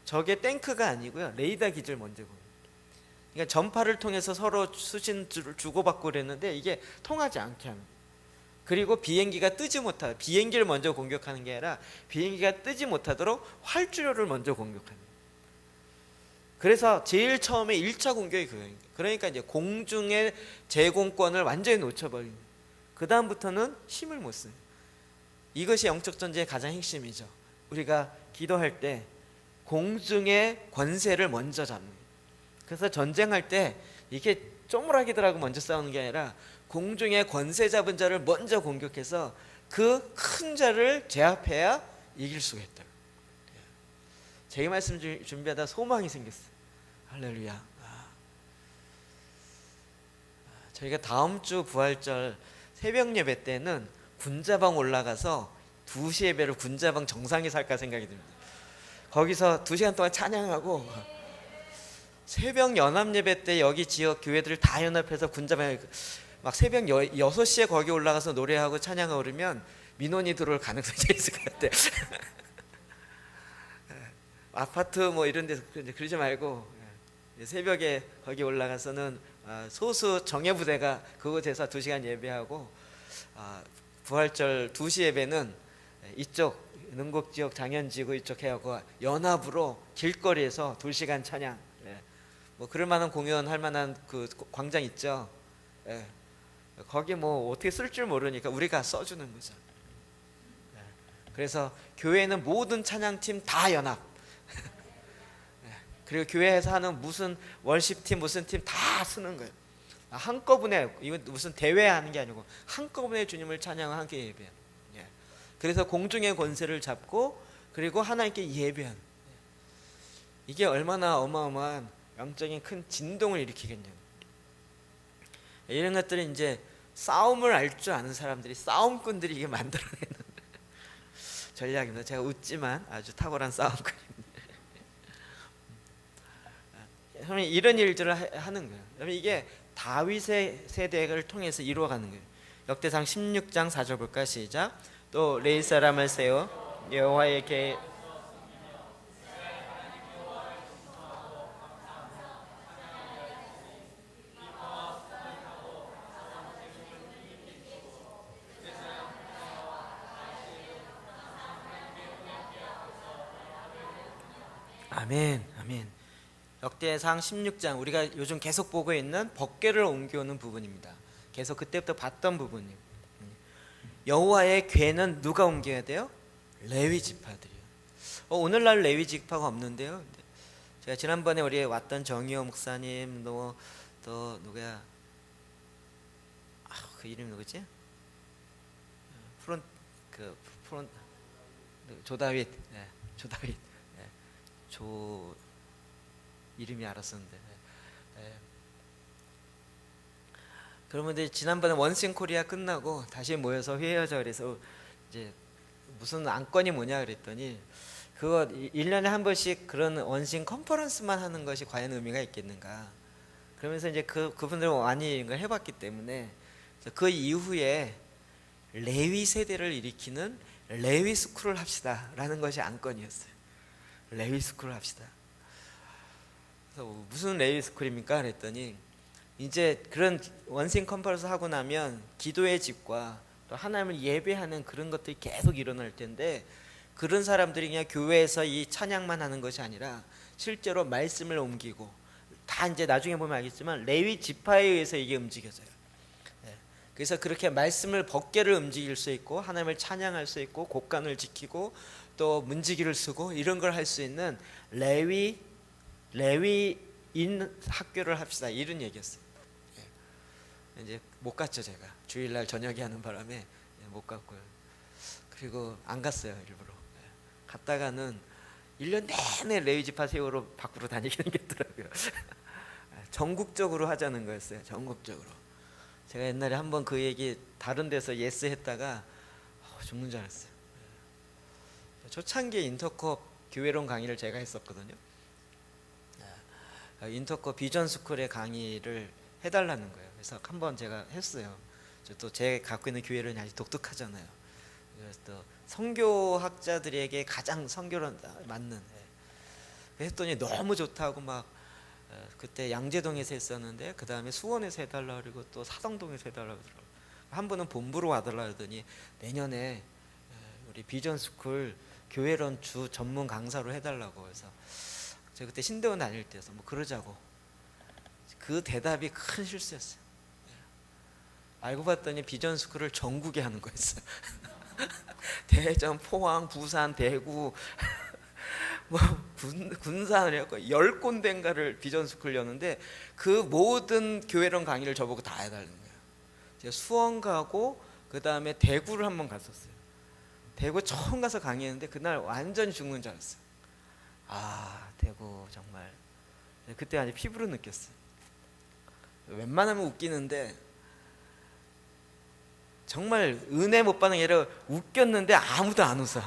저게 탱크가 아니고요, 레이더 기지를 먼저 공격. 그러니까 전파를 통해서 서로 수신을 주고받고 그랬는데 이게 통하지 않게 합니다. 그리고 비행기가 뜨지 못하도록, 비행기를 먼저 공격하는 게 아니라 비행기가 뜨지 못하도록 활주로를 먼저 공격합니다. 그래서 제일 처음에 1차 공격이 그거예요. 그러니까 이제 공중의 제공권을 완전히 놓쳐버립니다. 그 다음부터는 힘을 못 써요. 이것이 영적 전쟁의 가장 핵심이죠. 우리가 기도할 때 공중의 권세를 먼저 잡는. 그래서 전쟁할 때 이게 쪼무라기들하고 먼저 싸우는 게 아니라 공중의 권세 잡은 자를 먼저 공격해서 그 큰 자를 제압해야 이길 수가 있다. 제가 말씀 준비하다 소망이 생겼어요. 할렐루야. 저희가 다음 주 부활절 새벽 예배 때는 군자방 올라가서 2시 예배를 군자방 정상에서 할까 생각이 듭니다. 거기서 2시간 동안 찬양하고 새벽 연합 예배 때 여기 지역 교회들 다 연합해서 군자방에 막 새벽 6시에 거기 올라가서 노래하고 찬양하고 그러면 민원이 들어올 가능성이 있을 것 같아요. 아파트 뭐 이런 데서 그러지 말고 새벽에 거기 올라가서는 소수 정예부대가 그곳에서 2시간 예배하고 부활절 2시 예배는 이쪽 능곡지역 장현지구 이쪽 해하고 연합으로 길거리에서 2시간 찬양. 뭐 그럴 만한 공연할 만한 그 광장 있죠. 거기 뭐 어떻게 쓸 줄 모르니까 우리가 써주는 거죠. 그래서 교회는 모든 찬양팀 다 연합. 그리고 교회에서 하는 무슨 월십팀 무슨 팀 다 쓰는 거예요. 한꺼번에, 이건 무슨 대회하는 게 아니고 한꺼번에 주님을 찬양하고 함께 예배해요. 그래서 공중의 권세를 잡고 그리고 하나님께 예배하는. 이게 얼마나 어마어마한 영적인 큰 진동을 일으키겠냐고. 이런 것들이 이제 싸움을 알 줄 아는 사람들이, 싸움꾼들이 이게 만들어내는 전략입니다. 제가 웃지만 아주 탁월한 싸움꾼입니다. 이런 일들을 하는 거예요. 그러면 이게 다윗의 세대를 통해서 이루어가는 거예요. 역대상 16장 4절 볼까? 시작. 또 레위 사람을 세워 여호와의 궤 아멘, 아멘. 역대상 16장 우리가 요즘 계속 보고 있는 법궤를 옮겨오는 부분입니다. 계속 그때부터 봤던 부분이에요. 여호와의 궤는 누가 옮겨야 돼요? 레위 지파들이요. 오늘날 레위 지파가 없는데요. 제가 지난번에 우리 왔던 정의호 목사님, 또 누구야? 그 이름이 누구지? 조다윗. 조다윗. 이름이 알았었는데. 그러면 지난번에 원싱 코리아 끝나고 다시 모여서 회의하자 그래서 이제 무슨 안건이 뭐냐 그랬더니 그거 1년에 한 번씩 그런 원싱 컨퍼런스만 하는 것이 과연 의미가 있겠는가. 그러면서 이제 그분들은 많이 이걸 해봤기 때문에 그 이후에 레위 세대를 일으키는 레위 스쿨을 합시다라는 것이 안건이었어요. 레위 스쿨을 합시다. 그래서 무슨 레위 스쿨입니까? 그랬더니 이제 그런 원싱 컨퍼런스 하고 나면 기도의 집과 또 하나님을 예배하는 그런 것들이 계속 일어날 텐데, 그런 사람들이 그냥 교회에서 이 찬양만 하는 것이 아니라 실제로 말씀을 옮기고, 다 이제 나중에 보면 알겠지만 레위 지파에 의해서 이게 움직여져요. 그래서 그렇게 말씀을 법궤를 움직일 수 있고 하나님을 찬양할 수 있고 곡간을 지키고 또 문지기를 쓰고 이런 걸 할 수 있는 레위인 학교를 합시다, 이런 얘기였어요. 이제 못 갔죠. 제가 주일날 저녁에 하는 바람에 못 갔고요. 그리고 안 갔어요, 일부러. 갔다가는 1년 내내 레위 지파 세우러 밖으로 다니게 되더라고요. 전국적으로 하자는 거였어요. 전국적으로. 제가 옛날에 한번 그 얘기 다른 데서 예스 했다가 죽는 줄 알았어요. 초창기에 인터컵 교회론 강의를 제가 했었거든요. 인터컵 비전 스쿨의 강의를 해달라는 거예요. 그래서 한번 제가 했어요. 또 제 갖고 있는 교회론이 아주 독특하잖아요. 그래서 또 선교학자들에게 가장 선교론 맞는, 했더니 너무 좋다고 막, 그때 양재동에서 했었는데 그 다음에 수원에서 해달라 그러고 또 사당동에서 해달라 그러더라고요. 한 분은 본부로 와달라 그러더니 내년에 우리 비전스쿨 교회론 주 전문 강사로 해달라고 해서, 제가 그때 신대원 다닐 때서 뭐 그러자고. 그 대답이 큰 실수였어요. 알고 봤더니 비전스쿨을 전국에 하는 거였어요. 대전, 포항, 부산, 대구 뭐 군산을 해갖고 10군데인가를 비전스쿨 였는데 그 모든 교회론 강의를 저보고 다 해달라는 거예요. 제가 수원 가고 그 다음에 대구를 한번 갔었어요. 대구 처음 가서 강의했는데 그날 완전히 죽는 줄 알았어요. 대구 정말 그때 아주 피부로 느꼈어요. 웬만하면 웃기는데 정말 은혜 못 받는 게 아니라 웃겼는데 아무도 안 웃어.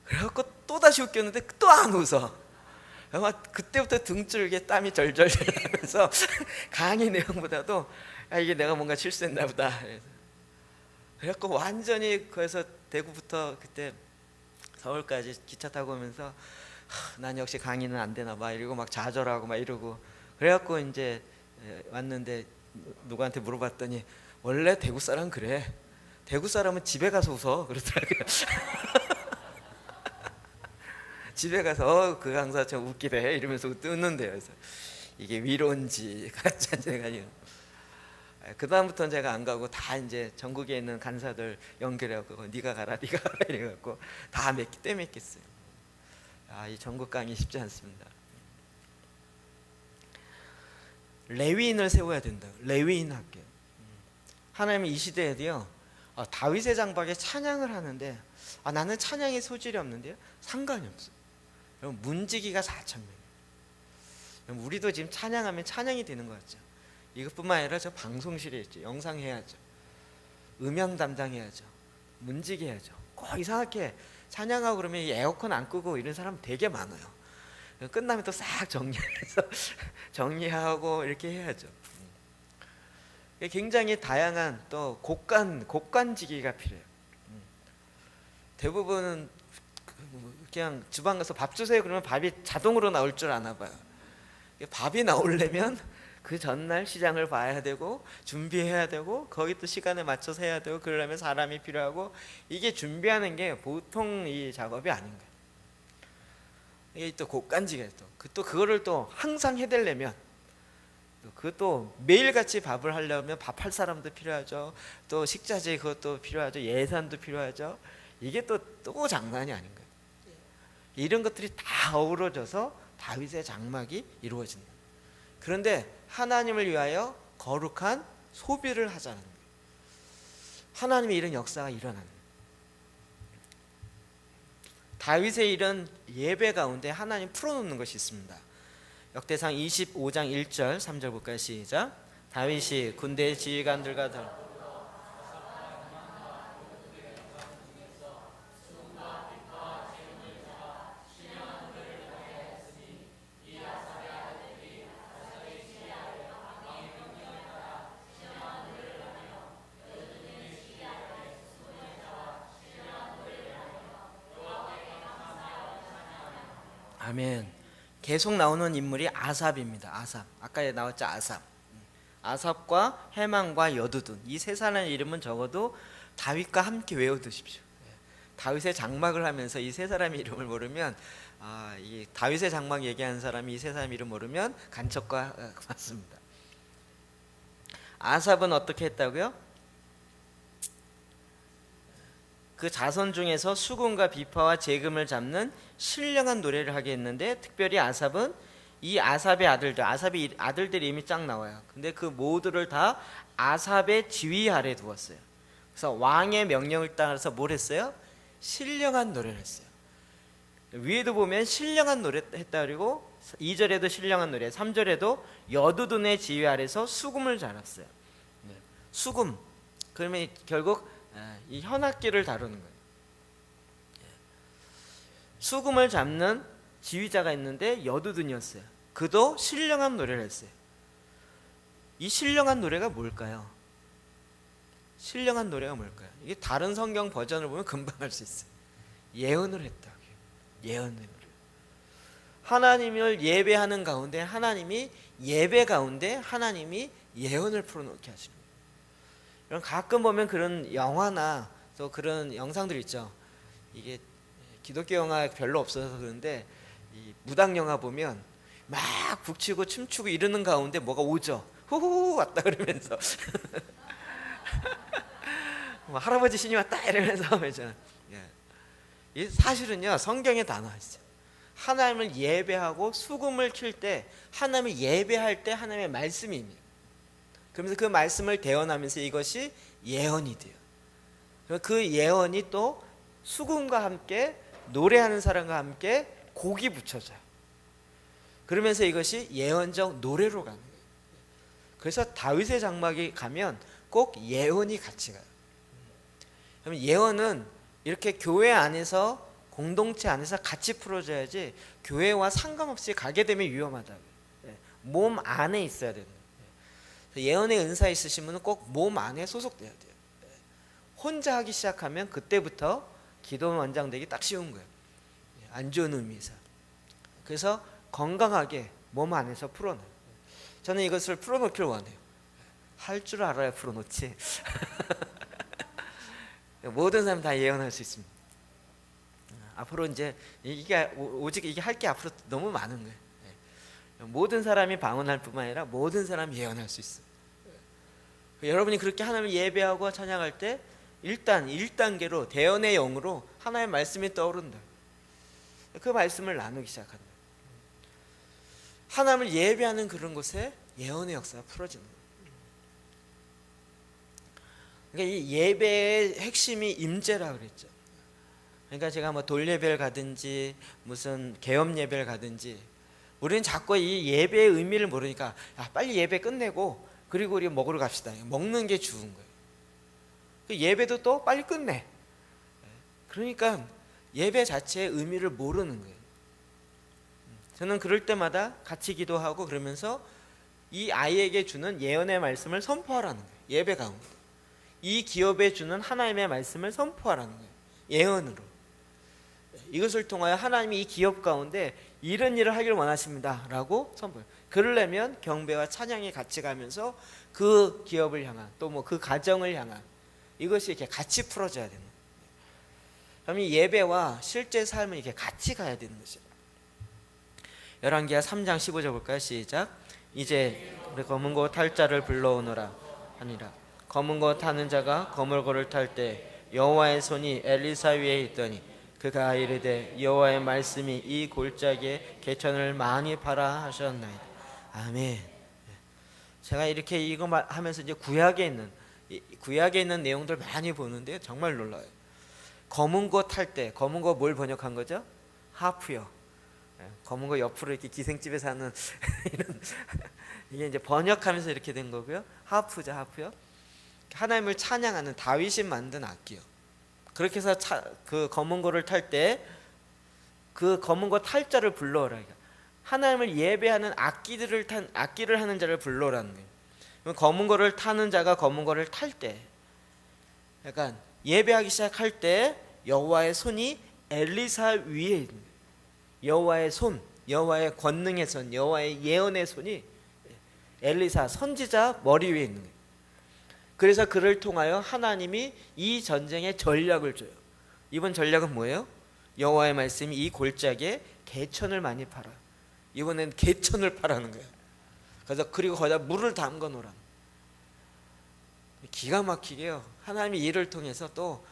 그래갖고 또 다시 웃겼는데 또 안 웃어. 아마 그때부터 등줄기에 땀이 절절 나면서 강의 내용보다도 이게 내가 뭔가 실수했나 보다. 그래갖고 완전히, 그래서 대구부터 그때 서울까지 기차 타고 오면서 난 역시 강의는 안 되나 봐 이러고 막 좌절하고 막 이러고, 그래갖고 이제 왔는데 누구한테 물어봤더니 원래 대구 사람 그래. 대구 사람은 집에 가서 웃어 그러더라고요. 집에 가서 그 강사 좀 웃기대 이러면서 웃는데요. 그래서 이게 위로인지 가짜인지 아니요. 그 다음부터는 제가 안 가고 다 이제 전국에 있는 간사들 연결해갖고 네가 가라 이래갖고 다 떼맸겠어요. 이 전국 강의 쉽지 않습니다. 레위인을 세워야 된다. 레위인 학교. 하나님은 이 시대에도요, 다윗의 장막에 찬양을 하는데 나는 찬양의 소질이 없는데요, 상관이 없어요. 여러분 문지기가 4,000명. 우리도 지금 찬양하면 찬양이 되는 거 같죠. 이것뿐만 아니라 저 방송실에 있죠. 영상 해야죠. 음향 담당해야죠. 문지기 해야죠. 꼭 이상하게 찬양하고 그러면 에어컨 안 끄고 이런 사람 되게 많아요. 끝나면 또 싹 정리해서 정리하고 이렇게 해야죠. 굉장히 다양한 또 곡간지기가 필요해요. 대부분은 그냥 주방 가서 밥 주세요 그러면 밥이 자동으로 나올 줄 아나 봐요. 밥이 나오려면 그 전날 시장을 봐야 되고 준비해야 되고 거기 또 시간에 맞춰서 해야 되고, 그러려면 사람이 필요하고, 이게 준비하는 게 보통 이 작업이 아닌 거예요. 이게 또 곡간지기가 또 그거를 또 항상 해대려면, 그것도 매일같이 밥을 하려면 밥할 사람도 필요하죠. 또 식자재 그것도 필요하죠. 예산도 필요하죠. 이게 또 장난이 아닌 거예요. 이런 것들이 다 어우러져서 다윗의 장막이 이루어진다. 그런데 하나님을 위하여 거룩한 소비를 하자는 거예요. 하나님의 이런 역사가 일어나는 거예요. 다윗의 이런 예배 가운데 하나님 풀어놓는 것이 있습니다. 역대상 25장 1절 3절 볼까요? 시작. 다윗이 군대 지휘관들과 아멘. 계속 나오는 인물이 아삽입니다. 아삽. 아까 나왔죠, 아삽. 아삽과 해만과 여두둔, 이 세 사람의 이름은 적어도 다윗과 함께 외워두십시오. 다윗의 장막을 하면서 이 세 사람의 이름을 모르면, 이 다윗의 장막 얘기하는 사람이 이 세 사람 이름 모르면 간첩과 맞습니다. 아삽은 어떻게 했다고요? 그 자손 중에서 수금과 비파와 재금을 잡는 신령한 노래를 하게 했는데, 특별히 아삽은 이 아삽의 아들들이 이미 쫙 나와요. 근데 그 모두를 다 아삽의 지휘 아래 두었어요. 그래서 왕의 명령을 따라서 뭘 했어요? 신령한 노래를 했어요. 위에도 보면 신령한 노래 했다 그리고 2절에도 신령한 노래, 3절에도 여두둔의 지휘 아래서 수금을 잘했어요. 수금, 그러면 결국 이 현악기를 다루는 거예요. 수금을 잡는 지휘자가 있는데 여두둔이었어요. 그도 신령한 노래를 했어요. 이 신령한 노래가 뭘까요? 신령한 노래가 뭘까요? 이게 다른 성경 버전을 보면 금방 알 수 있어요. 예언을 했다고요. 예언의 노래. 하나님을 예배하는 가운데 하나님이 예배 가운데 하나님이 예언을 풀어놓게 하십니다. 여러분, 가끔 보면 그런 영화나 또 그런 영상들 있죠. 이게 기독교 영화 별로 없어서 그런데 이 무당 영화 보면 막 북치고 춤추고 이러는 가운데 뭐가 오죠. 후후 왔다 그러면서 뭐 할아버지 신이 왔다 이러면서 이 사실은요, 성경에 다 나와 있어요. 하나님을 예배하고 수금을 칠 때, 하나님을 예배할 때 하나님의 말씀이 있네요. 그러면서 그 말씀을 대언하면서 이것이 예언이 돼요. 그 예언이 또 수금과 함께 노래하는 사람과 함께 곡이 붙여져요. 그러면서 이것이 예언적 노래로 가는 거예요. 그래서 다윗의 장막에 가면 꼭 예언이 같이 가요. 그러면 예언은 이렇게 교회 안에서, 공동체 안에서 같이 풀어져야지 교회와 상관없이 가게 되면 위험하다고요. 몸 안에 있어야 되는 거예요. 예언의 은사 있으신 분은 꼭 몸 안에 소속돼야 돼요. 혼자 하기 시작하면 그때부터 기도 원장되기 딱 쉬운 거예요. 안 좋은 의미에서. 그래서 건강하게 몸 안에서 풀어놔요. 저는 이것을 풀어놓기를 원해요. 할 줄 알아야 풀어놓지. 모든 사람 다 예언할 수 있습니다. 앞으로 이제 이게 오직 이게 할 게 앞으로 너무 많은 거예요. 모든 사람이 방언할 뿐만 아니라 모든 사람이 예언할 수 있어요. 여러분이 그렇게 하나님을 예배하고 찬양할 때 일단 1단계로 대언의 영으로 하나님의 말씀이 떠오른다. 그 말씀을 나누기 시작한다. 하나님을 예배하는 그런 곳에 예언의 역사가 풀어지는 거예요. 그러니까 이 예배의 핵심이 임재라 그랬죠. 그러니까 제가 뭐 돌예배를 가든지 무슨 개업 예배를 가든지 우리는 자꾸 이 예배의 의미를 모르니까 빨리 예배 끝내고 그리고 우리 먹으러 갑시다. 먹는 게 주은 거예요. 그 예배도 또 빨리 끝내. 그러니까 예배 자체의 의미를 모르는 거예요. 저는 그럴 때마다 같이 기도하고 그러면서 이 아이에게 주는 예언의 말씀을 선포하라는 거예요. 예배 가운데. 이 기업에 주는 하나님의 말씀을 선포하라는 거예요. 예언으로. 이것을 통하여 하나님이 이 기업 가운데 이런 일을 하기를 원하십니다 라고 선포해요. 그러려면 경배와 찬양이 같이 가면서 그 기업을 향한 또 뭐 그 가정을 향한 이것이 이렇게 같이 풀어져야 되는 거예요. 그럼 이 예배와 실제 삶은 이렇게 같이 가야 되는 거죠. 열왕기하 3장 15절 볼까요? 시작. 이제 우리 검은 고 탈 자를 불러오너라 하니라. 검은 고 타는 자가 거물고를 탈 때 여호와의 손이 엘리사 위에 있더니 그가 이르되 여호와의 말씀이 이 골짜기에 개천을 많이 파라 하셨나이다. 아멘. 제가 이렇게 이거 하면서 이제 구약에 있는 내용들 많이 보는데 정말 놀라요. 검은 고 탈 때, 검은 고 뭘 번역한 거죠? 하프요. 검은 거 옆으로 이렇게 기생집에서 하는 이런 이게 이제 번역하면서 이렇게 된 거고요. 하프죠, 하프요. 하나님을 찬양하는 다윗이 만든 악기요. 그렇게 해서 그 검은 고를 탈 때 그 검은 고 탈 자를 불러오라. 하나님을 예배하는 악기를 하는 자를 불러오라는 거예요. 검은 고를 타는 자가 검은 고를 탈 때, 예배하기 시작할 때 여호와의 손이 엘리사 위에 있는 거예요. 여호와의 손, 여호와의 권능의 손, 여호와의 예언의 손이 엘리사 선지자 머리 위에 있는 거예요. 그래서 그를 통하여 하나님이 이 전쟁의 전략을 줘요. 이번 전략은 뭐예요? 여호와의 말씀이 이 골짜기에 개천을 많이 팔아. 이번엔 개천을 파라는 거예요. 그래서 그리고 거기다 물을 담궈 놓으라. 기가 막히게요. 하나님이 이를 통해서 또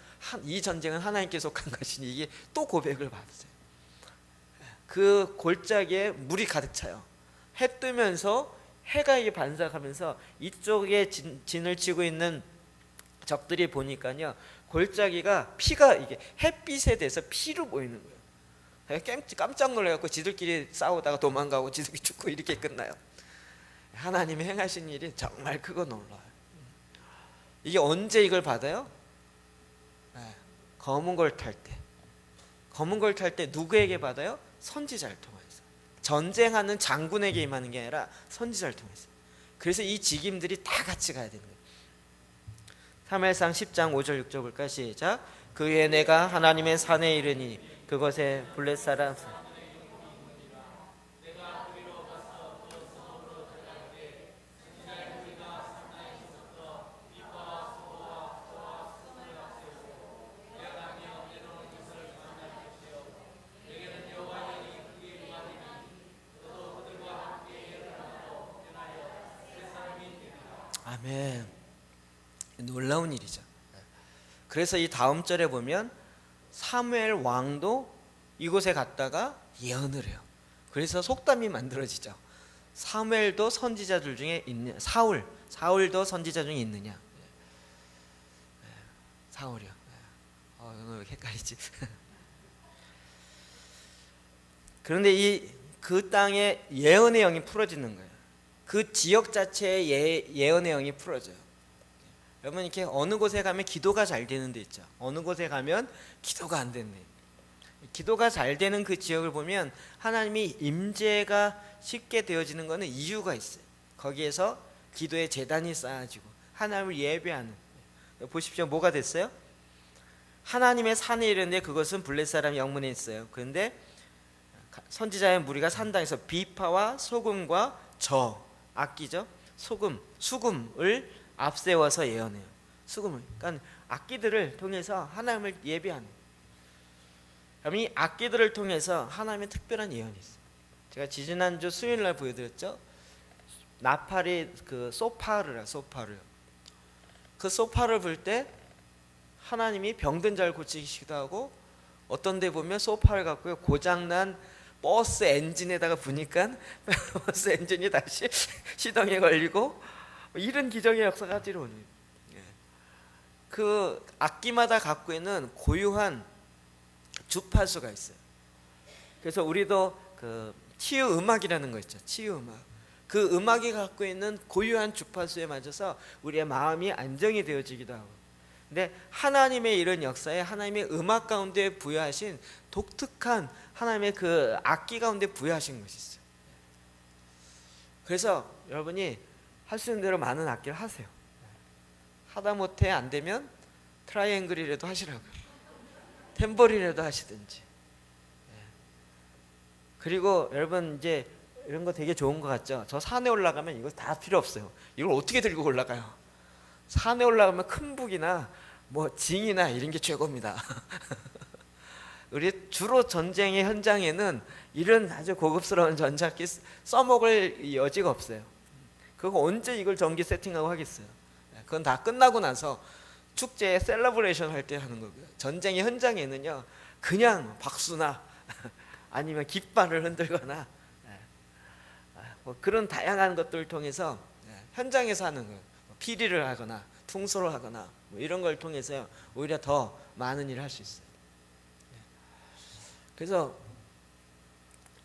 이 전쟁은 하나님께 속한 것이니 이게 또 고백을 받으세요. 그 골짜기에 물이 가득 차요. 해 뜨면서 해가 이게 반사하면서 이쪽에 진을 치고 있는 적들이 보니까요, 골짜기가 피가 이게 햇빛에 대해서 피로 보이는 거예요. 깜짝 놀래갖고 지들끼리 싸우다가 도망가고 지들끼리 죽고 이렇게 끝나요. 하나님이 행하신 일이 정말 크고 놀라워요. 이게 언제 이걸 받아요? 검은 걸 탈 때. 검은 걸 탈 때 누구에게 받아요? 선지자를 통해서. 전쟁하는 장군에게 임하는 게 아니라 선지자를 통해서. 그래서 이 직임들이 다 같이 가야 되는 거예요. 사무엘상 10장 5절 6절 볼까요? 시작. 그 후에 내가 하나님의 산에 이르니 그곳에 블렛 사람 아멘. 놀라운 일이죠. 그래서 이 다음 절에 보면 사무엘 왕도 이곳에 갔다가 예언을 해요. 그래서 속담이 만들어지죠. 사무엘도 선지자들 중에 있냐? 사울도 선지자 중에 있느냐? 사울이요. 오늘 왜 헷갈리지? 그런데 그 땅에 예언의 영이 풀어지는 거예요. 그 지역 자체의 예언의 영이 풀어져요. 여러분 이렇게 어느 곳에 가면 기도가 잘 되는 데 있죠. 어느 곳에 가면 기도가 안 되는 데. 기도가 잘 되는 그 지역을 보면 하나님이 임재가 쉽게 되어지는 것은 이유가 있어요. 거기에서 기도의 제단이 쌓아지고 하나님을 예배하는. 보십시오. 뭐가 됐어요? 하나님의 산에 이르는데 그것은 블렛 사람 영문에 있어요. 그런데 선지자의 무리가 산당에서 비파와 소금과 악기죠. 수금을 앞세워서 예언해요. 수금을. 그러니까 악기들을 통해서 하나님을 예배하는. 그럼 이 악기들을 통해서 하나님의 특별한 예언이 있어요. 제가 지지난주 수요일날 보여드렸죠. 나팔이 그 소파르. 그 소파를 불 때 하나님이 병든 자를 고치시기도 하고, 어떤 데 보면 소파를 갖고요 고장난 버스 엔진에다가 부니까 버스 엔진이 다시 시동에 걸리고, 이런 기적의 역사가 일어나요. 그 악기마다 갖고 있는 고유한 주파수가 있어요. 그래서 우리도 그 치유 음악이라는 거 있죠. 치유 음악. 그 음악이 갖고 있는 고유한 주파수에 맞아서 우리의 마음이 안정이 되어지기도 하고. 근데 하나님의 이런 역사에 하나님의 음악 가운데 부여하신 독특한 하나님의 그 악기 가운데 부여하신 것이 있어요. 그래서 여러분이 할 수 있는 대로 많은 악기를 하세요. 하다못해 안 되면 트라이앵글이라도 하시라고요. 탬버린이라도 하시든지. 그리고 여러분 이제 이런 거 되게 좋은 것 같죠? 저 산에 올라가면 이거 다 필요 없어요. 이걸 어떻게 들고 올라가요? 산에 올라가면 큰 북이나 뭐 징이나 이런 게 최고입니다. 우리 주로 전쟁의 현장에는 이런 아주 고급스러운 전자기 써먹을 여지가 없어요. 그거 언제 이걸 전기 세팅하고 하겠어요? 그건 다 끝나고 나서 축제 셀러브레이션 할 때 하는 거고요. 전쟁의 현장에는요 그냥 박수나 아니면 깃발을 흔들거나 뭐 그런 다양한 것들을 통해서 현장에서 하는 거예요. 피리를 하거나 퉁소를 하거나 뭐 이런 걸 통해서 오히려 더 많은 일을 할 수 있어요. 그래서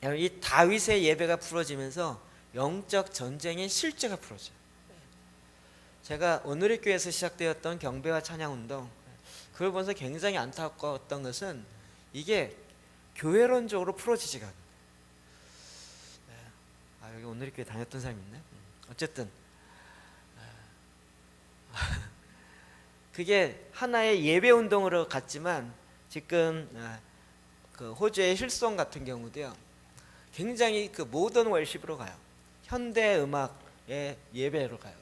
이 다윗의 예배가 풀어지면서 영적 전쟁의 실제가 풀어져요. 제가 오늘의 교회에서 시작되었던 경배와 찬양 운동, 그걸 보면서 굉장히 안타까웠던 것은 이게 교회론적으로 풀어지지가 않아요. 여기 오늘의 교회 다녔던 사람이 있나요? 어쨌든 그게 하나의 예배 운동으로 갔지만 지금 그 호주의 힐송 같은 경우도요. 굉장히 그 모던 월십으로 가요. 현대 음악의 예배로 가요.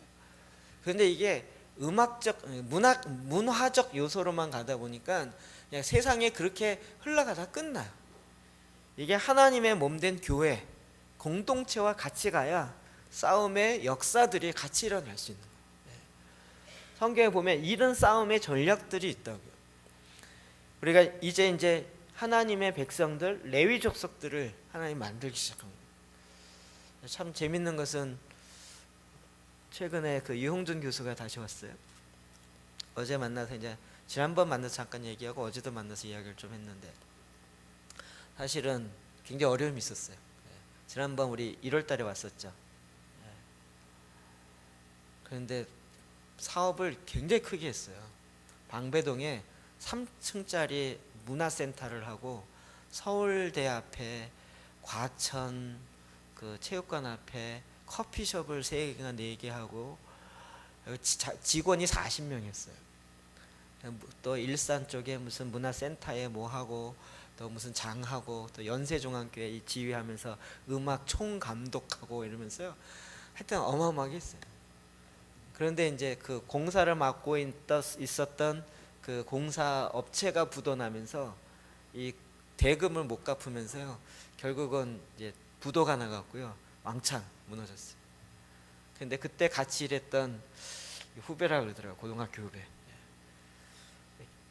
그런데 이게 음악적 문화적 요소로만 가다 보니까 그냥 세상에 그렇게 흘러가다 끝나요. 이게 하나님의 몸된 교회 공동체와 같이 가야 싸움의 역사들이 같이 일어날 수 있는 거예요. 성경에 보면 이런 싸움의 전략들이 있다고요. 우리가 이제 하나님의 백성들 레위 족속들을 하나님 만들기 시작합니다. 참 재밌는 것은 최근에 그 유홍준 교수가 다시 왔어요. 어제 만나서 이제 지난번 만나서 잠깐 얘기하고 어제도 만나서 이야기를 좀 했는데 사실은 굉장히 어려움이 있었어요. 지난번 우리 1월달에 왔었죠. 그런데 사업을 굉장히 크게 했어요. 방배동에 3층짜리 문화센터를 하고 서울대 앞에 과천 그 체육관 앞에 커피숍을 3개나 4개 하고 직원이 40명이었어요. 또 일산 쪽에 무슨 문화센터에 뭐 하고 또 무슨 장하고 또 연세종합교회 지휘하면서 음악 총감독하고 이러면서요. 하여튼 어마어마하게 했어요. 그런데 이제 그 공사를 맡고 있었던 그 공사 업체가 부도나면서 이 대금을 못 갚으면서요. 결국은 이제 부도가 나갔고요. 왕창 무너졌어요. 근데 그때 같이 일했던 후배라 그러더라고요. 고등학교 후배.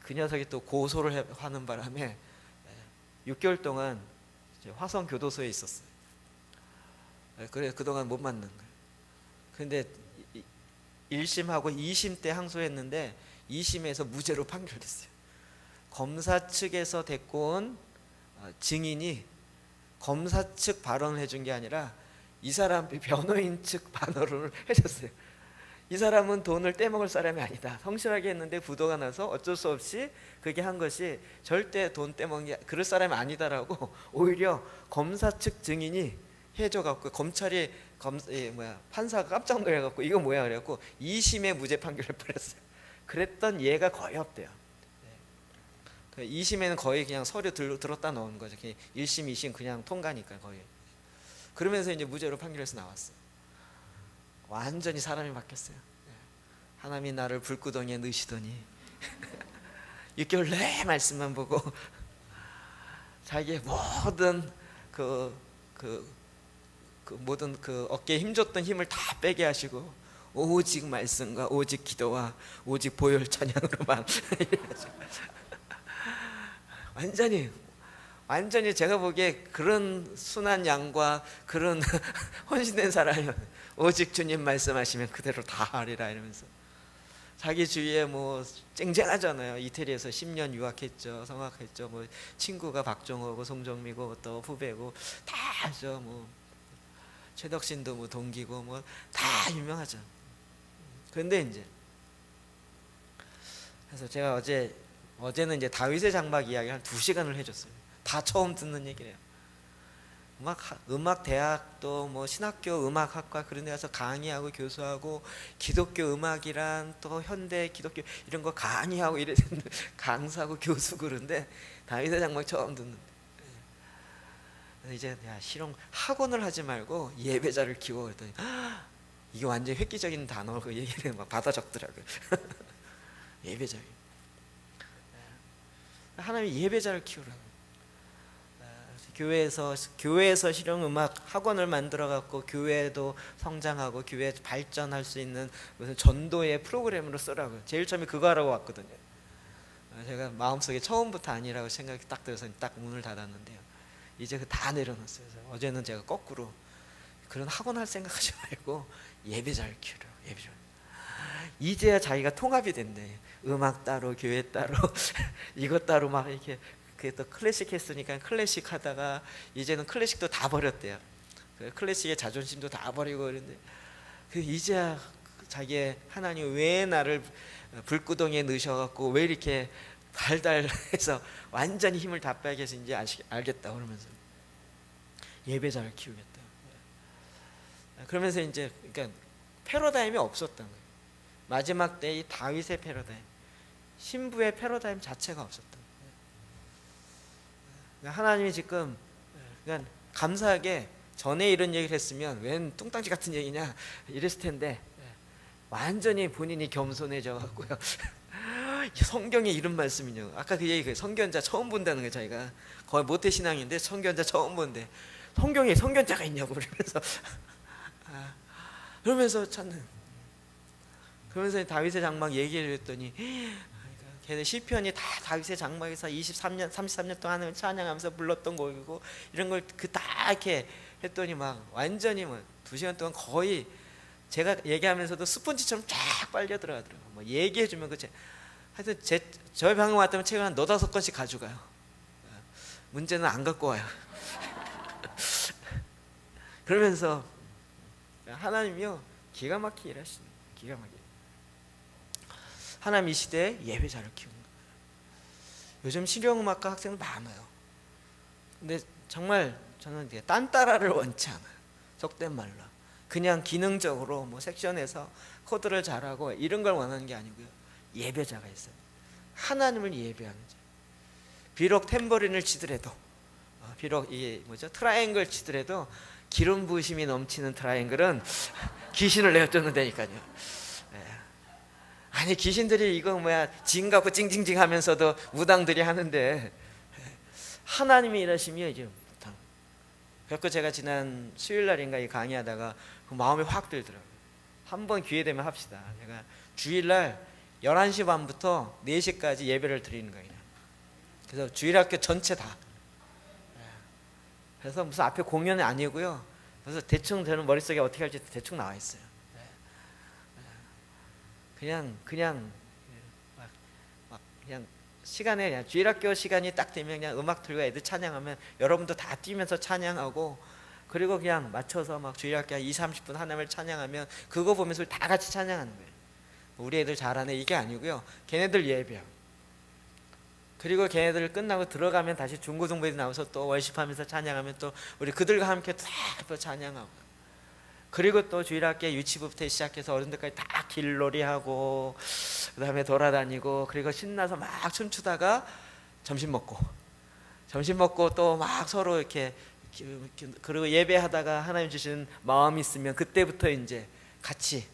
그 녀석이 또 고소를 하는 바람에 6개월 동안 화성 교도소에 있었어요. 그래 그동안 못 만난 거예요. 근데 1심하고 2심 때 항소했는데 2심에서 무죄로 판결됐어요. 검사 측에서 데리고 온 증인이 검사 측 발언을 해준 게 아니라 이 사람 변호인 측 발언을 해줬어요. 이 사람은 돈을 떼먹을 사람이 아니다. 성실하게 했는데 부도가 나서 어쩔 수 없이 그게 한 것이 절대 돈 떼먹는 게 그럴 사람이 아니다라고 오히려 검사 측 증인이 해줘갖고 검찰이 판사가 깜짝 놀래갖고 이거 뭐야 그래갖고 2심에 무죄 판결을 버렸어요. 그랬던 예가 거의 없대요. 2심에는 거의 그냥 서류 들었다 넣은 거죠. 1심, 2심 그냥 통과니까 거의. 그러면서 이제 무죄로 판결해서 나왔어요. 완전히 사람이 바뀌었어요. 하나님이 나를 불구덩이에 넣으시더니 6개월 내내 말씀만 보고 자기의 모든 모든 그 어깨에 힘줬던 힘을 다 빼게 하시고 오직 말씀과 오직 기도와 오직 보혈 찬양으로만 완전히 제가 보기에 그런 순한 양과 그런 헌신된 사람이 오직 주님 말씀하시면 그대로 다 하리라 이러면서 자기 주위에 뭐 쨍쨍하잖아요. 이태리에서 10년 유학했죠. 성악했죠. 뭐 친구가 박종호고 송정미고 또 후배고 다 하죠. 뭐 최덕신도 뭐 동기고 뭐 다 유명하죠. 그런데 이제 그래서 제가 어제는 이제 다윗의 장막 이야기 한 2시간을 해줬어요. 다 처음 듣는 얘기래요. 음악 대학도 뭐 신학교 음악학과 그런 데 가서 강의하고 교수하고 기독교 음악이란 또 현대 기독교 이런 거 강의하고 이랬는데 강사하고 교수 그런데 다윗의 장막 처음 듣는데 그래서 이제 야 실용 학원을 하지 말고 예배자를 키워 그랬더니 이게 완전 획기적인 단어고 얘기를 막 받아 적더라고요. 예배자. 하나님이 예배자를 키우라고. 교회에서 실용음악 학원을 만들어 갖고 교회도 성장하고 교회 발전할 수 있는 무슨 전도의 프로그램으로 쓰라고요. 제일 처음에 그거 하라고 왔거든요. 제가 마음속에 처음부터 아니라고 생각이 딱 들어서 딱 문을 닫았는데요. 이제 다 내려놨어요. 어제는 제가 거꾸로 그런 학원 할 생각하지 말고 예배자를 키우라고. 예배자. 이제야 자기가 통합이 됐네. 음악 따로 교회 따로 이것 따로 막 이렇게 그게 또 클래식 했으니까 클래식 하다가 이제는 클래식도 다 버렸대요. 클래식의 자존심도 다 버리고 그런데 이제야 자기의 하나님 왜 나를 불구덩이에 넣으셔갖고 왜 이렇게 달달해서 완전히 힘을 다 빼게 해서인지 알겠다 그러면서 예배자를 키우겠다. 그러면서 이제 그러니까 패러다임이 없었던 거예요. 마지막 때의 다윗의 패러다임, 신부의 패러다임 자체가 없었던 거예요. 하나님이 지금 그냥 감사하게 전에 이런 얘기를 했으면 웬 뚱땅지 같은 얘기냐 이랬을 텐데 완전히 본인이 겸손해져 갖고요. 성경에 이런 말씀이요. 아까 그 얘기, 성견자 처음 본다는 거 저희가 거의 모태 신앙인데 성견자 처음 본데 성경에 성견자가 있냐고 그러면서 찾는. 그러면서 다윗의 장막 얘기를 했더니 걔네 시편이 다 다윗의 장막에서 23년 33년 동안 하나님을 찬양하면서 불렀던 곡이고 이런 걸 그 다 이렇게 했더니 막 완전히 뭐 2시간 동안 거의 제가 얘기하면서도 스펀지처럼 쫙 빨려 들어가더라고요. 뭐 얘기해주면 그치. 하여튼 저희 방금 왔다면 책을 한 4-5권씩 가져가요. 문제는 안 갖고 와요. 그러면서 하나님이요 기가 막히게 일하시는, 기가 막히게. 하나님 이 시대에 예배자를 키우는 거예요. 요즘 실용음악과 학생들 많아요. 근데 정말 저는 딴 따라를 원치 않아요. 속된 말로 그냥 기능적으로 뭐 섹션에서 코드를 잘하고 이런 걸 원하는 게 아니고요. 예배자가 있어요. 하나님을 예배하는 자. 비록 탬버린을 치더라도, 비록 이 뭐죠 트라이앵글 치더라도 기름 부으심이 넘치는 트라이앵글은 귀신을 내어쫓는다니까요. 아니 귀신들이 이거 뭐야 징 갖고 찡찡찡 하면서도 무당들이 하는데 하나님이 일하시면 이제 못하는. 그래서 제가 지난 수요일날인가 이 강의하다가 그 마음이 확 들더라고요. 한번 기회 되면 합시다. 제가 주일날 11시 반부터 4시까지 예배를 드리는 거예요. 그래서 주일학교 전체 다. 그래서 무슨 앞에 공연이 아니고요. 그래서 대충 저는 머릿속에 어떻게 할지 대충 나와 있어요. 그냥 시간에 그냥 주일학교 시간이 딱 되면 그냥 음악 틀고 애들 찬양하면 여러분도 다 뛰면서 찬양하고 그리고 그냥 맞춰서 막 주일학교 한 20-30분 하나님을 찬양하면 그거 보면서 다 같이 찬양하는 거예요. 우리 애들 잘하네 이게 아니고요. 걔네들 예배하고 그리고 걔네들 끝나고 들어가면 다시 중고등부에 나와서 또 월십하면서 찬양하면 또 우리 그들과 함께 다 찬양하고 그리고 또 주일학교 유치부부터 시작해서 어른들까지 다 길놀이하고 그 다음에 돌아다니고 그리고 신나서 막 춤추다가 점심 먹고 또 막 서로 이렇게 그리고 예배하다가 하나님 주시는 마음이 있으면 그때부터 이제 같이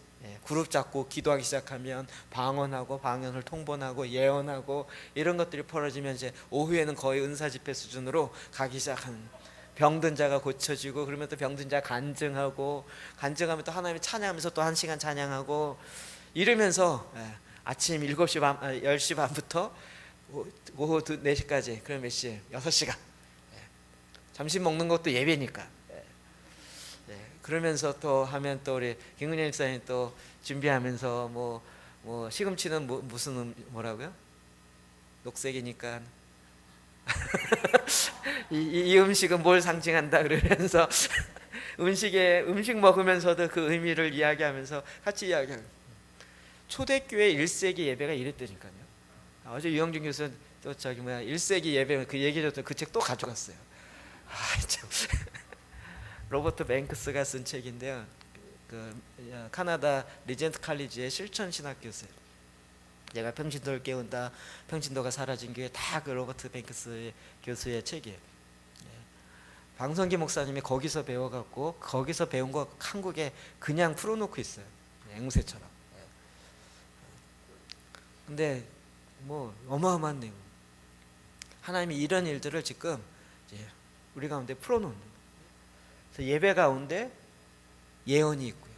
그룹 잡고 기도하기 시작하면 방언하고 방언을 통번하고 예언하고 이런 것들이 벌어지면 이제 오후에는 거의 은사 집회 수준으로 가기 시작하는. 병든 자가 고쳐지고 그러면 또 병든 자 간증하고 간증하면 또 하나님이 찬양하면서 또 1시간 찬양하고 이러면서 아침 7시 반, 10시 반부터 오후 4시까지 그럼 몇 시? 6시간 점심 먹는 것도 예배니까 그러면서 또 하면 또 우리 김근현 집사님 또 준비하면서 뭐 시금치는 무슨 뭐라고요? 녹색이니까 이 음식은 뭘 상징한다 그러면서 음식 먹으면서도 그 의미를 이야기하면서 같이 이야기하고 초대교회 1세기 예배가 이랬다니까요. 어제 유영준 교수 또 저기 뭐야 1세기 예배 그 얘기해줬던 그 책 또 가져갔어요. 참. 로버트 뱅크스가 쓴 책인데요. 그 카나다 리젠트 칼리지의 실천 신학 교수예요. 내가 평신도를 깨운다, 평신도가 사라진 교회 다 그 로버트 뱅크스 교수의 책이에요. 방성기 목사님이 거기서 배워갖고 거기서 배운 거 한국에 그냥 풀어놓고 있어요. 앵무새처럼. 근데 뭐 어마어마한 내용. 하나님이 이런 일들을 지금 이제 우리 가운데 풀어놓는 거예요. 그래서 예배 가운데 예언이 있고요,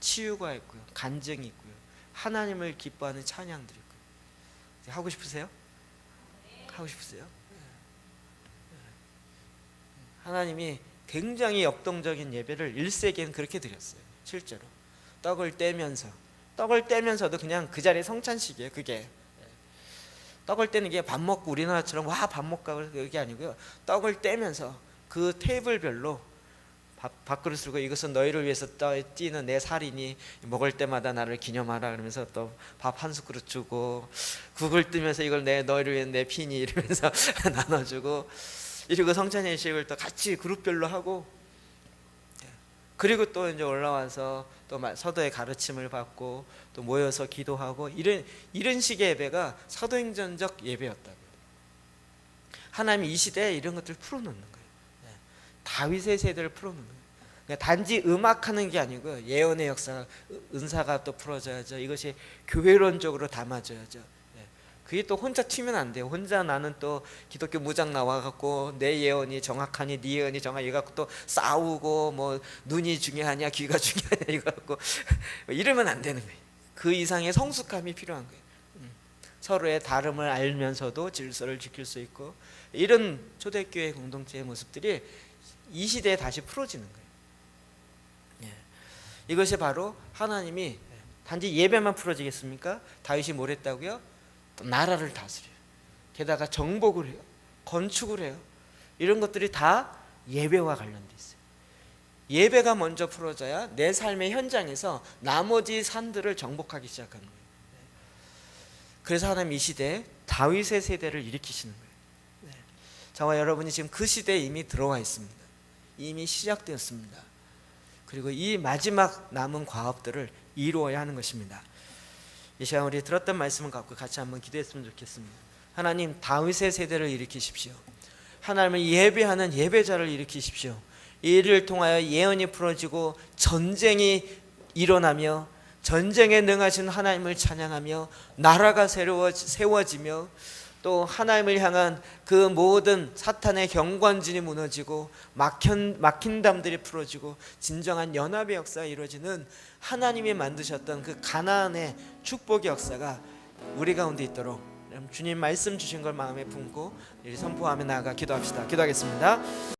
치유가 있고요, 간증이 있고요, 하나님을 기뻐하는 찬양들이 있고요. 하고 싶으세요? 하고 싶으세요? 하나님이 굉장히 역동적인 예배를 1세기에는 그렇게 드렸어요. 실제로 떡을 떼면서도 그냥 그 자리에 성찬식이에요. 그게 떡을 떼는 게 밥 먹고 우리나라처럼 와 밥 먹까 그게 아니고요. 떡을 떼면서 그 테이블별로 밥그릇 들고 이것은 너희를 위해서 띄는 내 살이니 먹을 때마다 나를 기념하라 그러면서 또 밥 한 숟그릇 주고 국을 뜨면서 이걸 너희를 위해 내 피니 이러면서 나눠주고 이리고 성찬예식을 또 같이 그룹별로 하고 그리고 또 이제 올라와서 또 서도의 가르침을 받고 또 모여서 기도하고 이런 식의 예배가 사도행전적 예배였다고요. 하나님이 이 시대에 이런 것들을 풀어놓는 거예요. 다윗의 세대를 풀어놓는 거예요. 그러니까 단지 음악하는 게 아니고 예언의 역사가, 은사가 또 풀어져야죠. 이것이 교회론적으로 담아져야죠. 그게 또 혼자 튀면 안 돼요. 혼자 나는 또 기독교 무장 나와갖고 내 예언이 정확하니 네 예언이 정확하니 이래갖고 또 싸우고 뭐 눈이 중요하냐 귀가 중요하냐 이래갖고 이러면 안 되는 거예요. 그 이상의 성숙함이 필요한 거예요. 서로의 다름을 알면서도 질서를 지킬 수 있고, 이런 초대교회 공동체의 모습들이 이 시대에 다시 풀어지는 거예요. 이것이 바로 하나님이 단지 예배만 풀어지겠습니까? 다윗이 뭘 했다고요? 또 나라를 다스려요. 게다가 정복을 해요. 건축을 해요. 이런 것들이 다 예배와 관련돼 있어요. 예배가 먼저 풀어져야 내 삶의 현장에서 나머지 산들을 정복하기 시작하는 거예요. 그래서 하나님 이 시대에 다윗의 세대를 일으키시는 거예요. 저와 여러분이 지금 그 시대에 이미 들어와 있습니다. 이미 시작되었습니다. 그리고 이 마지막 남은 과업들을 이루어야 하는 것입니다. 이 시간 우리 들었던 말씀을 갖고 같이 한번 기도했으면 좋겠습니다. 하나님, 다윗의 세대를 일으키십시오. 하나님을 예배하는 예배자를 일으키십시오. 이 일을 통하여 예언이 풀어지고 전쟁이 일어나며 전쟁에 능하신 하나님을 찬양하며 나라가 세워지며 또 하나님을 향한 그 모든 사탄의 경관진이 무너지고 막힌 담들이 풀어지고 진정한 연합의 역사가 이루어지는 하나님이 만드셨던 그 가나안의 축복의 역사가 우리 가운데 있도록 주님 말씀 주신 걸 마음에 품고 선포하며 나아가 기도합시다. 기도하겠습니다.